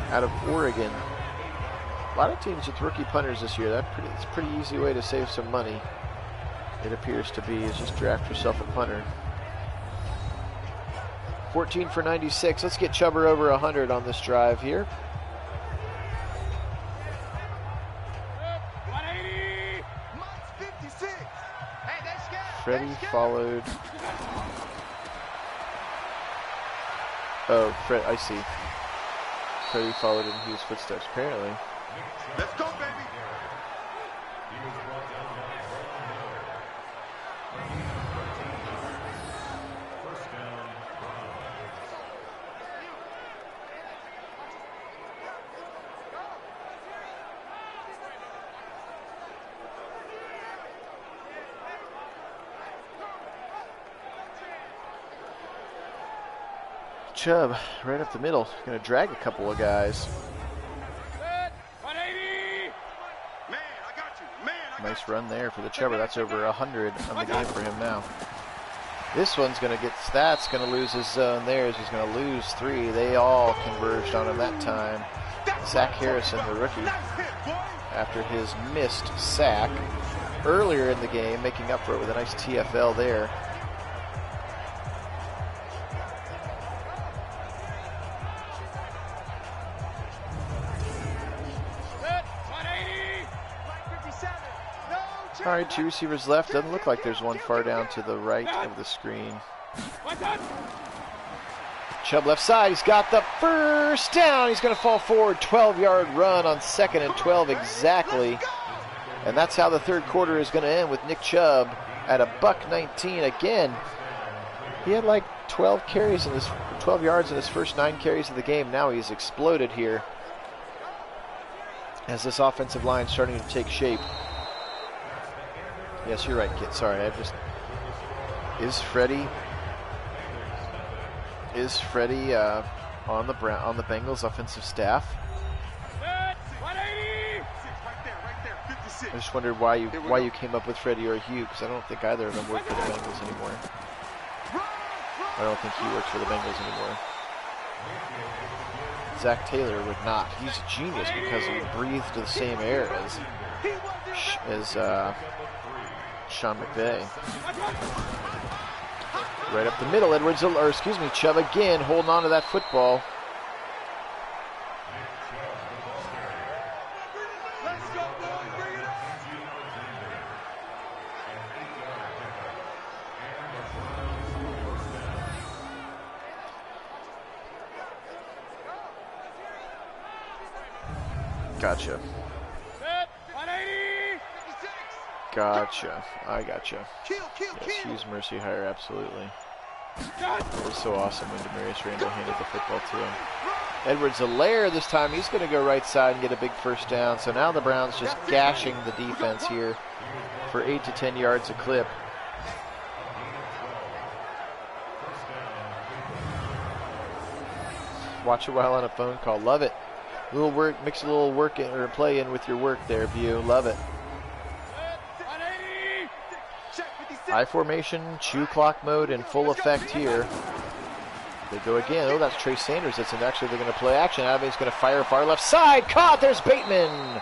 out of Oregon. A lot of teams with rookie punters this year. It's a pretty easy way to save some money. It appears to be, is just draft yourself a punter. 14 for 96. Let's get Chubber over 100 on this drive here. Freddie followed. Oh, I see. Freddie followed in Hughes' footsteps, apparently. Let's go, baby. Chubb right up the middle, going to drag a couple of guys. Nice run there for the Chubber. That's over 100 on the game for him now. This one's going to get Stats, going to lose his zone there as he's going to lose 3. They all converged on him that time. Zach Harrison, the rookie, after his missed sack earlier in the game, making up for it with a nice TFL there. All right, 2 receivers left. Doesn't look like there's one far down to the right of the screen. Chubb left side. He's got the first down. He's going to fall forward. 12-yard run on 2nd and 12 exactly. And that's how the 3rd quarter is going to end, with Nick Chubb at $1.19 again. He had like 12 carries in 12 yards in his first 9 carries of the game. Now he's exploded here as this offensive line is starting to take shape. Yes, you're right, kid. Sorry, is Freddie on the Bengals offensive staff? I just wondered why you came up with Freddie or Hugh, because I don't think either of them work for the Bengals anymore. I don't think he works for the Bengals anymore. Zach Taylor would not. He's a genius because he breathed the same air as Sean McVay. Right up the middle, Chubb again holding on to that football. Gotcha. Gotcha. I gotcha. Yes, use mercy higher, absolutely. It was so awesome when Demarius Randall handed the football to him. Edwards-Helaire this time, he's going to go right side and get a big first down. So now the Browns just gashing the defense here for 8 to 10 yards a clip. Watch a while on a phone call. Love it. Little work, mix a little work in, or play in with your work there, View. Love it. I formation, chew clock mode in full effect here. They go again. Oh, that's Trey Sanders. That's actually they're going to play action. He's going to fire far left side. Caught. There's Bateman.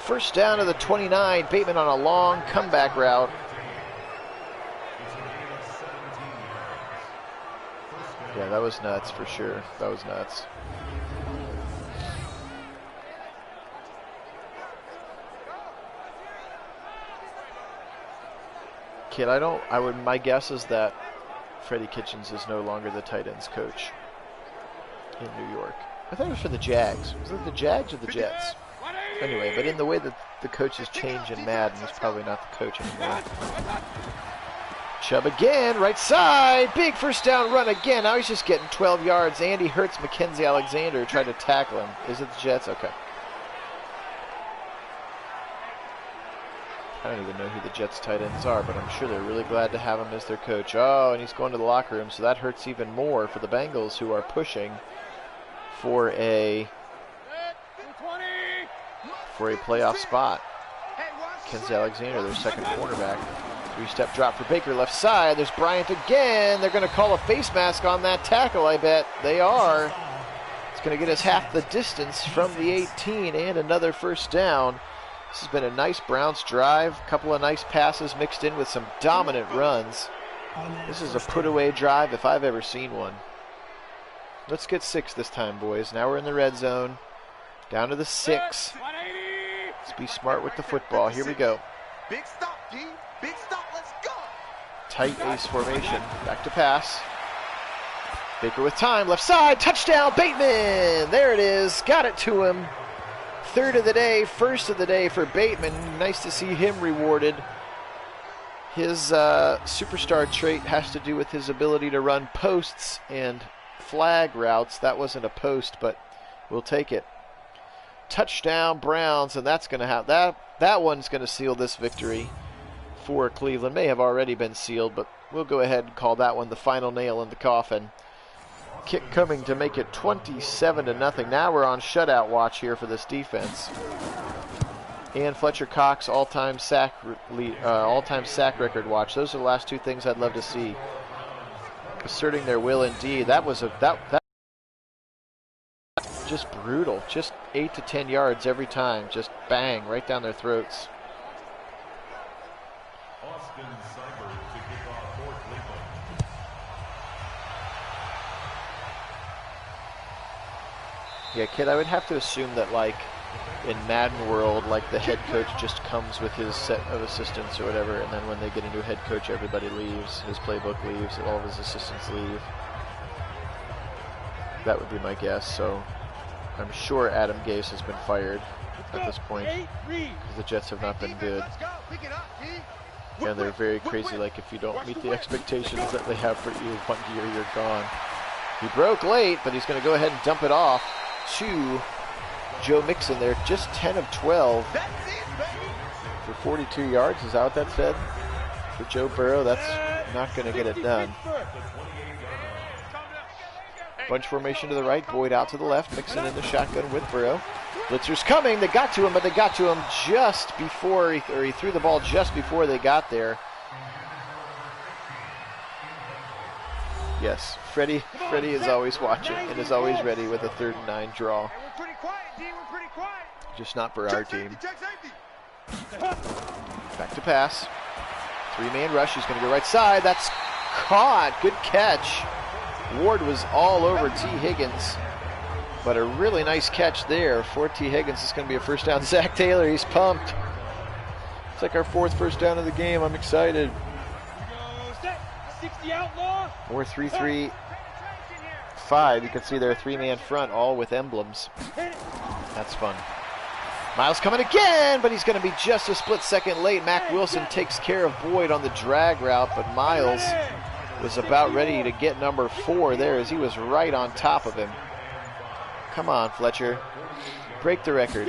First down to the 29. Bateman on a long comeback route. Yeah, that was nuts for sure. That was nuts. Kid, my guess is that Freddie Kitchens is no longer the tight ends coach in New York. I thought it was for the Jags. Was it the Jags or the Jets? Anyway, but in the way that the coaches change in Madden, he's probably not the coach anymore. Chubb again, right side. Big first down run again. Now he's just getting 12 yards. Andy Hurts, Mackenzie Alexander tried to tackle him. Is it the Jets? Okay. I don't even know who the Jets tight ends are, but I'm sure they're really glad to have him as their coach. Oh, and he's going to the locker room, so that hurts even more for the Bengals, who are pushing for a playoff spot. Mackenzie Alexander, their second cornerback. Three-step drop for Baker, left side. There's Bryant again. They're going to call a face mask on that tackle, I bet. They are. It's going to get us half the distance from the 18 and another first down. This has been a nice Browns drive. A couple of nice passes mixed in with some dominant runs. This is a put-away drive if I've ever seen one. Let's get 6 this time, boys. Now we're in the red zone. Down to the 6. Let's be smart with the football. Here we go. Big stop, D. Big stop. Let's go. Tight ace formation. Back to pass. Baker with time. Left side. Touchdown, Bateman. There it is. Got it to him. Third of the day, first of the day for Bateman. Nice to see him rewarded. His superstar trait has to do with his ability to run posts and flag routes. That wasn't a post, but we'll take it. Touchdown Browns, and that's going to have that one's going to seal this victory for Cleveland. May have already been sealed, but we'll go ahead and call that one the final nail in the coffin. Kick coming to make it 27-0. Now we're on shutout watch here for this defense. And Fletcher Cox all-time sack record watch. Those are the last two things I'd love to see. Asserting their will indeed. That was that just brutal. Just 8 to 10 yards every time. Just bang right down their throats. Yeah, kid, I would have to assume that, like, in Madden world, like, the head coach just comes with his set of assistants or whatever, and then when they get a new head coach, everybody leaves. His playbook leaves, all of his assistants leave. That would be my guess, so I'm sure Adam Gase has been fired at this point, because the Jets have not been good. And they're very crazy, like, if you don't meet the expectations that they have for you, 1 year, you're gone. He broke late, but he's going to go ahead and dump it off to Joe Mixon there. Just 10 of 12 for 42 yards. Is that what that said? For Joe Burrow, that's not going to get it done. Bunch formation to the right, Boyd out to the left, Mixon in the shotgun with Burrow. Blitzer's coming, they got to him, but they got to him just before, he threw the ball just before they got there. Yes, Freddie is always watching and is always ready with a 3rd and 9 draw. Just not for our team. Back to pass. 3-man rush. He's going to go right side. That's caught. Good catch. Ward was all over T. Higgins, but a really nice catch there for T. Higgins. It's going to be a first down. Zach Taylor, he's pumped. It's like our 4th first down of the game. I'm excited. Or 3-3-5. You can see their 3-man front, all with emblems. That's fun. Miles coming again, but he's going to be just a split second late. Mac Wilson takes care of Boyd on the drag route, but Miles was about ready to get number 4 there as he was right on top of him. Come on, Fletcher. Break the record.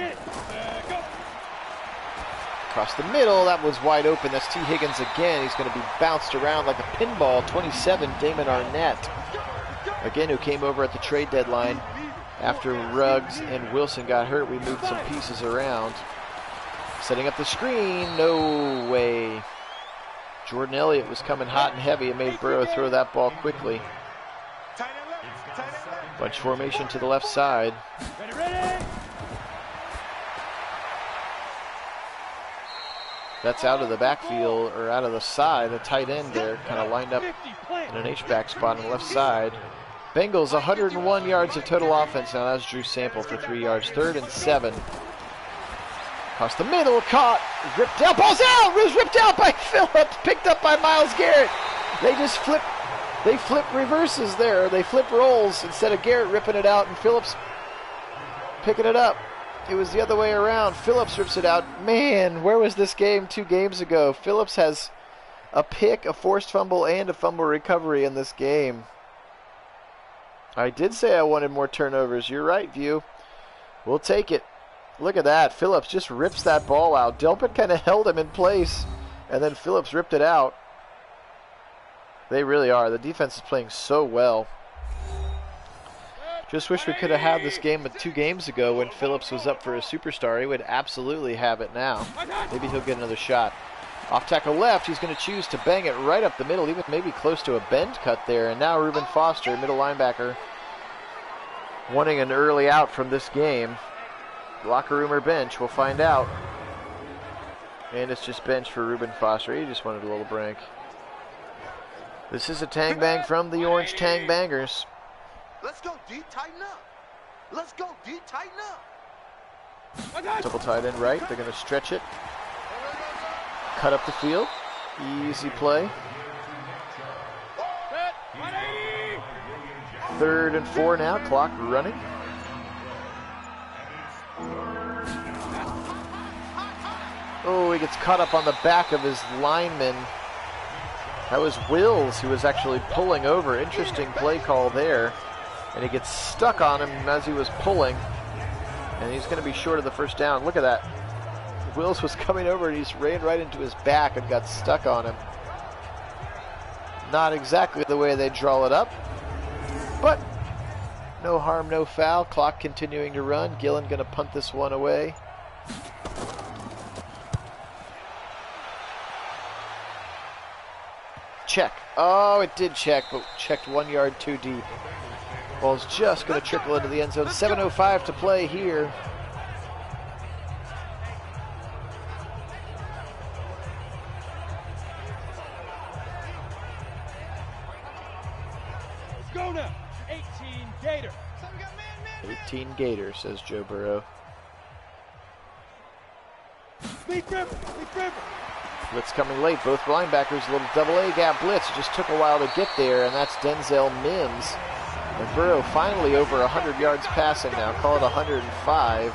Across the middle, that was wide open. That's T. Higgins again. He's going to be bounced around like a pinball. 27, Damon Arnett. Again, who came over at the trade deadline. After Ruggs and Wilson got hurt, we moved some pieces around. Setting up the screen, no way. Jordan Elliott was coming hot and heavy and made Burrow throw that ball quickly. Bunch formation to the left side. That's out of the backfield, or out of the side. The tight end there kind of lined up in an H-back spot on the left side. Bengals 101 yards of total offense. Now that's Drew Sample for 3 yards. 3rd and 7. Across the middle, caught, ripped out, ball's out! It was ripped out by Phillips, picked up by Myles Garrett. They just flip reverses there. They flip rolls instead of Garrett ripping it out and Phillips picking it up. It was the other way around. Phillips rips it out. Man, where was this game 2 games ago? Phillips has a pick, a forced fumble, and a fumble recovery in this game. I did say I wanted more turnovers. You're right, View. We'll take it. Look at that. Phillips just rips that ball out. Delpit kind of held him in place, and then Phillips ripped it out. They really are. The defense is playing so well. Just wish we could have had this game 2 games ago when Phillips was up for a superstar. He would absolutely have it now. Maybe he'll get another shot. Off tackle left, he's going to choose to bang it right up the middle, even maybe close to a bend cut there. And now Reuben Foster, middle linebacker, wanting an early out from this game. Locker room or bench, we'll find out. And it's just bench for Reuben Foster. He just wanted a little break. This is a tang bang from the Orange Tang Bangers. Let's go, D, tighten up. Let's go, D, tighten up. Double tight end right. They're going to stretch it. Cut up the field. Easy play. 3rd and 4 now. Clock running. Oh, he gets caught up on the back of his lineman. That was Wills who was actually pulling over. Interesting play call there. And he gets stuck on him as he was pulling. And he's going to be short of the first down. Look at that. Wills was coming over and he's ran right into his back and got stuck on him. Not exactly the way they draw it up. But no harm, no foul. Clock continuing to run. Gillen going to punt this one away. Check. Oh, it did check, but checked 1 yard too deep. Ball's just going to trickle into the end zone. 7:05 to play here. Let's go now. 18 Gator. 18 Gator, says Joe Burrow. Big River. Blitz coming late. Both linebackers, a little double A gap blitz. It just took a while to get there, and that's Denzel Mims. And Burrow finally over 100 yards passing now. Call it 105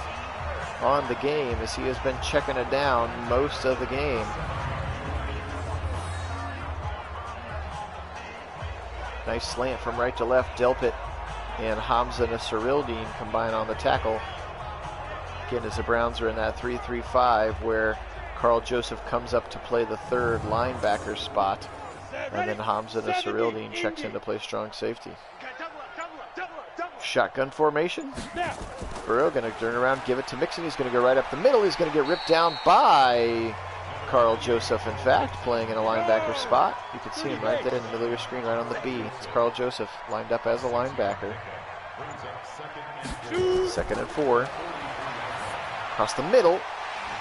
on the game as he has been checking it down most of the game. Nice slant from right to left. Delpit and Hamza Nasirildeen combine on the tackle. Again, as the Browns are in that 3-3-5 where Carl Joseph comes up to play the 3rd linebacker spot. And then Hamza Nasirildeen checks in to play strong safety. Shotgun formation. Burrow going to turn around, give it to Mixon. He's going to go right up the middle. He's going to get ripped down by Carl Joseph, in fact, playing in a linebacker spot. You can see him right there in the middle of your screen, right on the B. It's Carl Joseph lined up as a linebacker. 2nd and 4. Across the middle.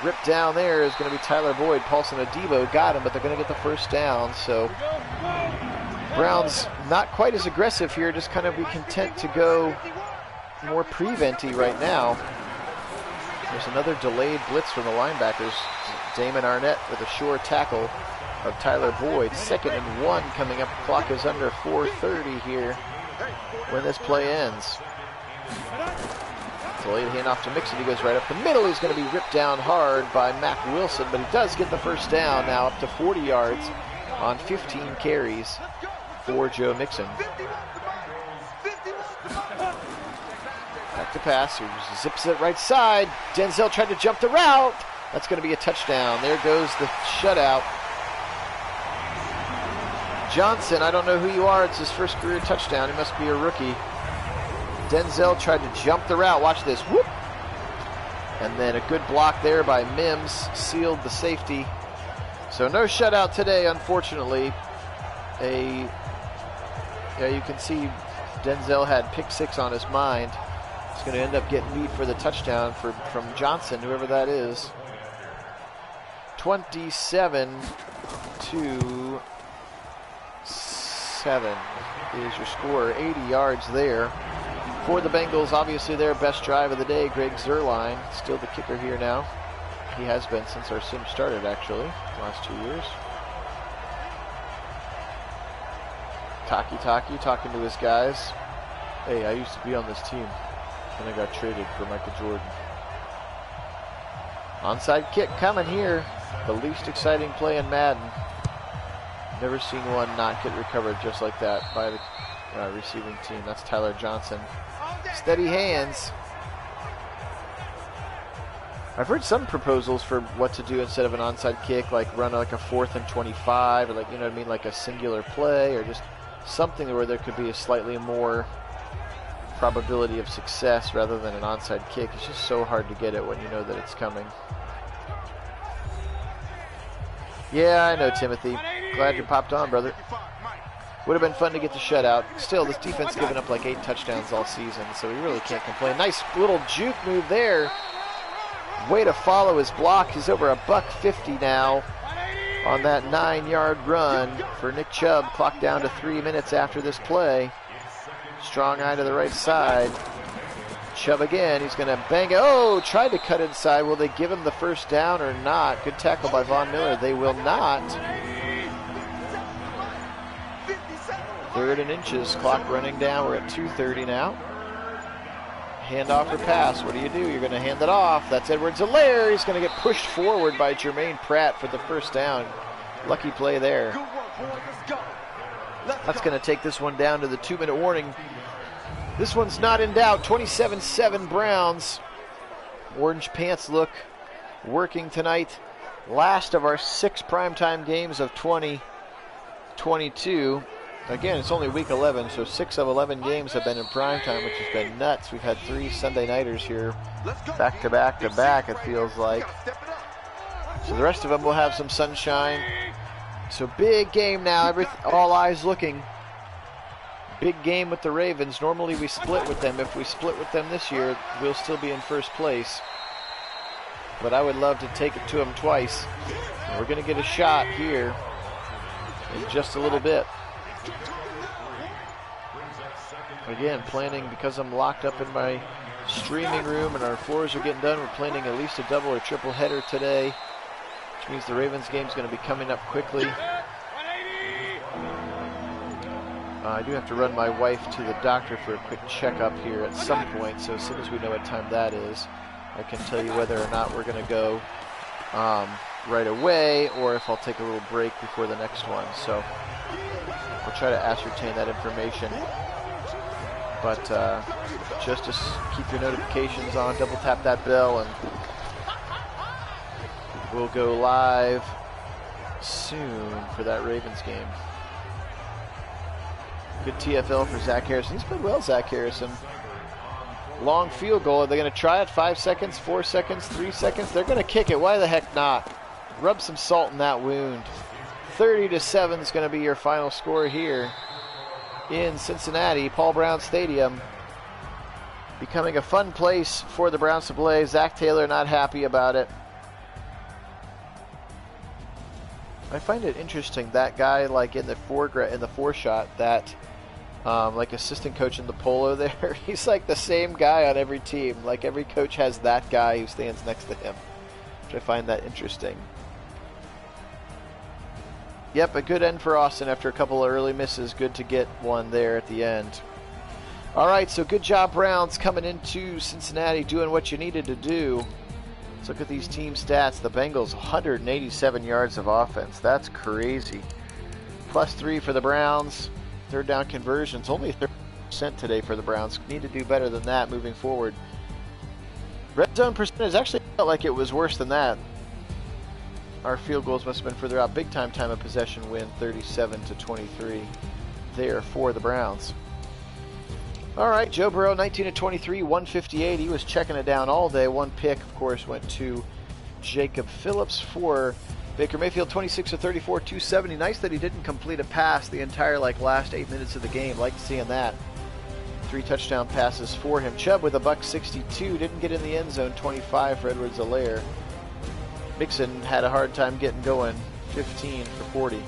Ripped down there is going to be Tyler Boyd. Paulson Adebo got him, but they're going to get the first down. So Browns not quite as aggressive here, just kind of be content to go more prevent-y right now. There's another delayed blitz from the linebackers. Damon Arnett with a sure tackle of Tyler Boyd. 2nd and 1 coming up. The clock is under 4:30 here when this play ends. Delayed handoff to Mixon. He goes right up the middle. He's going to be ripped down hard by Mac Wilson, but he does get the first down now up to 40 yards on 15 carries for Joe Mixon. Back to pass. He zips it right side. Denzel tried to jump the route. That's going to be a touchdown. There goes the shutout. Johnson, I don't know who you are. It's his first career touchdown. He must be a rookie. Denzel tried to jump the route. Watch this. Whoop! And then a good block there by Mims. Sealed the safety. So no shutout today, unfortunately. Yeah, you can see Denzel had pick six on his mind. He's going to end up getting beat for the touchdown from Johnson, whoever that is. 27-7 is your score. 80 yards there for the Bengals. Obviously their best drive of the day. Greg Zuerlein, still the kicker here now. He has been since our sim started, actually, the last 2 years. Taki talking to his guys. Hey, I used to be on this team, and I got traded for Michael Jordan. Onside kick coming here. The least exciting play in Madden. Never seen one not get recovered just like that by the receiving team. That's Tyler Johnson. Steady hands. I've heard some proposals for what to do instead of an onside kick, like run like a 4th and 25, or like, you know what I mean, like a singular play, or just something where there could be a slightly more probability of success rather than an onside kick. It's just so hard to get it when you know that it's coming. Yeah, I know, Timothy. Glad you popped on, brother. Would have been fun to get the shutout. Still, this defense given up like 8 touchdowns all season, so we really can't complain. Nice little juke move there. Way to follow his block. He's over $150 now on that 9-yard run for Nick Chubb. Clock down to 3 minutes after this play. Strong eye to the right side. Chubb again. He's going to bang it. Oh, tried to cut inside. Will they give him the first down or not? Good tackle by Von Miller. They will not. 3rd and inches. Clock running down. We're at 2:30 now. Handoff or pass. What do? You're going to hand it off. That's Edwards-Helaire. He's going to get pushed forward by Jermaine Pratt for the first down. Lucky play there. That's going to take this one down to the 2-minute warning. This one's not in doubt. 27-7 Browns. Orange pants look working tonight. Last of our 6 primetime games of 2022. Again, it's only week 11, so 6 of 11 games have been in primetime, which has been nuts. We've had 3 Sunday nighters here, back to back to back, it feels like. So the rest of them will have some sunshine. So big game now, all eyes looking. Big game with the Ravens. Normally we split with them. If we split with them this year, we'll still be in first place. But I would love to take it to them twice. And we're going to get a shot here in just a little bit. Again, planning, because I'm locked up in my streaming room and our floors are getting done, we're planning at least a double or triple header today, which means the Ravens game is going to be coming up quickly. I do have to run my wife to the doctor for a quick checkup here at some point, so as soon as we know what time that is, I can tell you whether or not we're going to go right away or if I'll take a little break before the next one. So we'll try to ascertain that information. But just to keep your notifications on, double tap that bell, and we'll go live soon for that Ravens game. Good TFL for Zach Harrison. He's played well, Zach Harrison. Long field goal. Are they going to try it? 5 seconds, 4 seconds, 3 seconds? They're going to kick it. Why the heck not? Rub some salt in that wound. 30-7 is going to be your final score here in Cincinnati, Paul Brown Stadium. Becoming a fun place for the Browns to play. Zach Taylor not happy about it. I find it interesting, that guy, like in the four shot, that like assistant coach in the polo there, he's like the same guy on every team. Like every coach has that guy who stands next to him, which I find that interesting. Yep, a good end for Austin after a couple of early misses. Good to get one there at the end. All right, so good job, Browns, coming into Cincinnati, doing what you needed to do. Let's look at these team stats. The Bengals, 187 yards of offense. That's crazy. +3 for the Browns. Third down conversions, only 30% today for the Browns. Need to do better than that moving forward. Red zone percentage actually felt like it was worse than that. Our field goals must have been further out. Big time of possession win, 37-23 there for the Browns. All right, Joe Burrow, 19-23, 158. He was checking it down all day. One pick, of course, went to Jacob Phillips for Baker Mayfield, 26-34, 270. Nice that he didn't complete a pass the entire last 8 minutes of the game. Liked seeing that. 3 touchdown passes for him. Chubb with a $162. Didn't get in the end zone. 25 for Edwards-Helaire. Mixon had a hard time getting going. 15 for 40.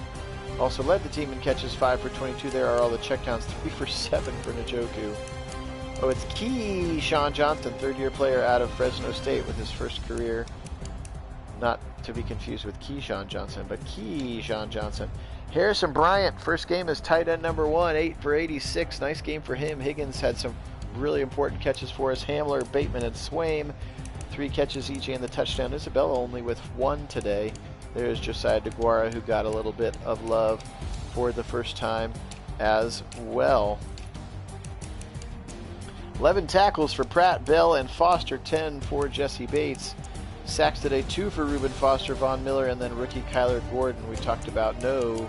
Also led the team in catches, 5 for 22. There are all the checkdowns, 3 for 7 for Njoku. Oh, it's Keyshawn Johnson, third-year player out of Fresno State with his first career. Not to be confused with Keyshawn Johnson, but Keyshawn Johnson. Harrison Bryant, first game as tight end number 1, 8 for 86. Nice game for him. Higgins had some really important catches for us. Hamler, Bateman, and Swaim, 3 catches each and the touchdown. Isabella only with 1 today. There's Josiah DeGuara, who got a little bit of love for the first time as well. 11 tackles for Pratt, Bell, and Foster, 10 for Jesse Bates. Sacks today, 2 for Reuben Foster, Von Miller, and then rookie Kyler Gordon. We talked about no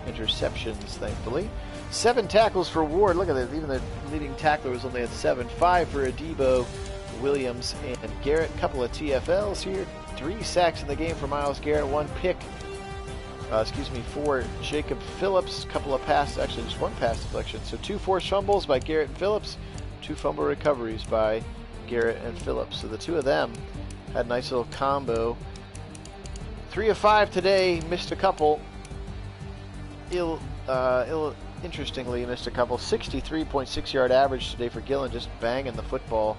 interceptions, thankfully. 7 tackles for Ward. Look at that. Even the leading tackler was only at 7. 5 for Adebo, Williams, and Garrett. Couple of TFLs here. 3 sacks in the game for Myles Garrett. 1 pick, for Jacob Phillips. Couple of passes, actually just 1 pass deflection. So 2 forced fumbles by Garrett and Phillips. 2 fumble recoveries by Garrett and Phillips. So the 2 of them had a nice little combo. 3 of 5 today. Missed a couple. Interestingly, missed a couple. 63.6 yard average today for Gillen. Just banging the football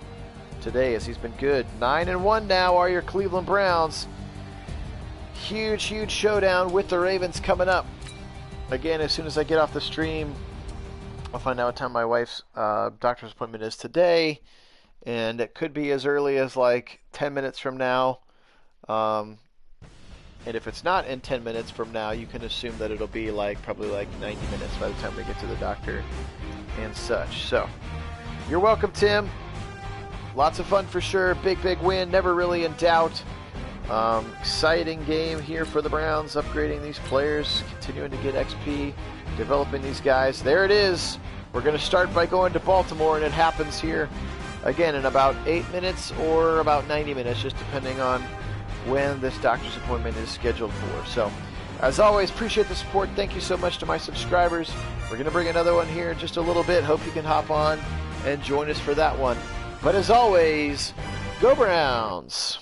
today as he's been good. 9-1 now are your Cleveland Browns. Huge showdown with the Ravens coming up. Again, as soon as I get off the stream, I'll find out what time my wife's doctor's appointment is today, and it could be as early as 10 minutes from now. And if it's not in 10 minutes from now, you can assume that it'll be probably 90 minutes by the time we get to the doctor and such. So, you're welcome, Tim. Lots of fun for sure. Big win. Never really in doubt. Exciting game here for the Browns. Upgrading these players. Continuing to get XP. Developing these guys. There it is. We're going to start by going to Baltimore, and it happens here again in about 8 minutes or about 90 minutes, just depending on when this doctor's appointment is scheduled for. So, as always, appreciate the support. Thank you so much to my subscribers. We're going to bring another one here in just a little bit. Hope you can hop on and join us for that one. But as always, go Browns!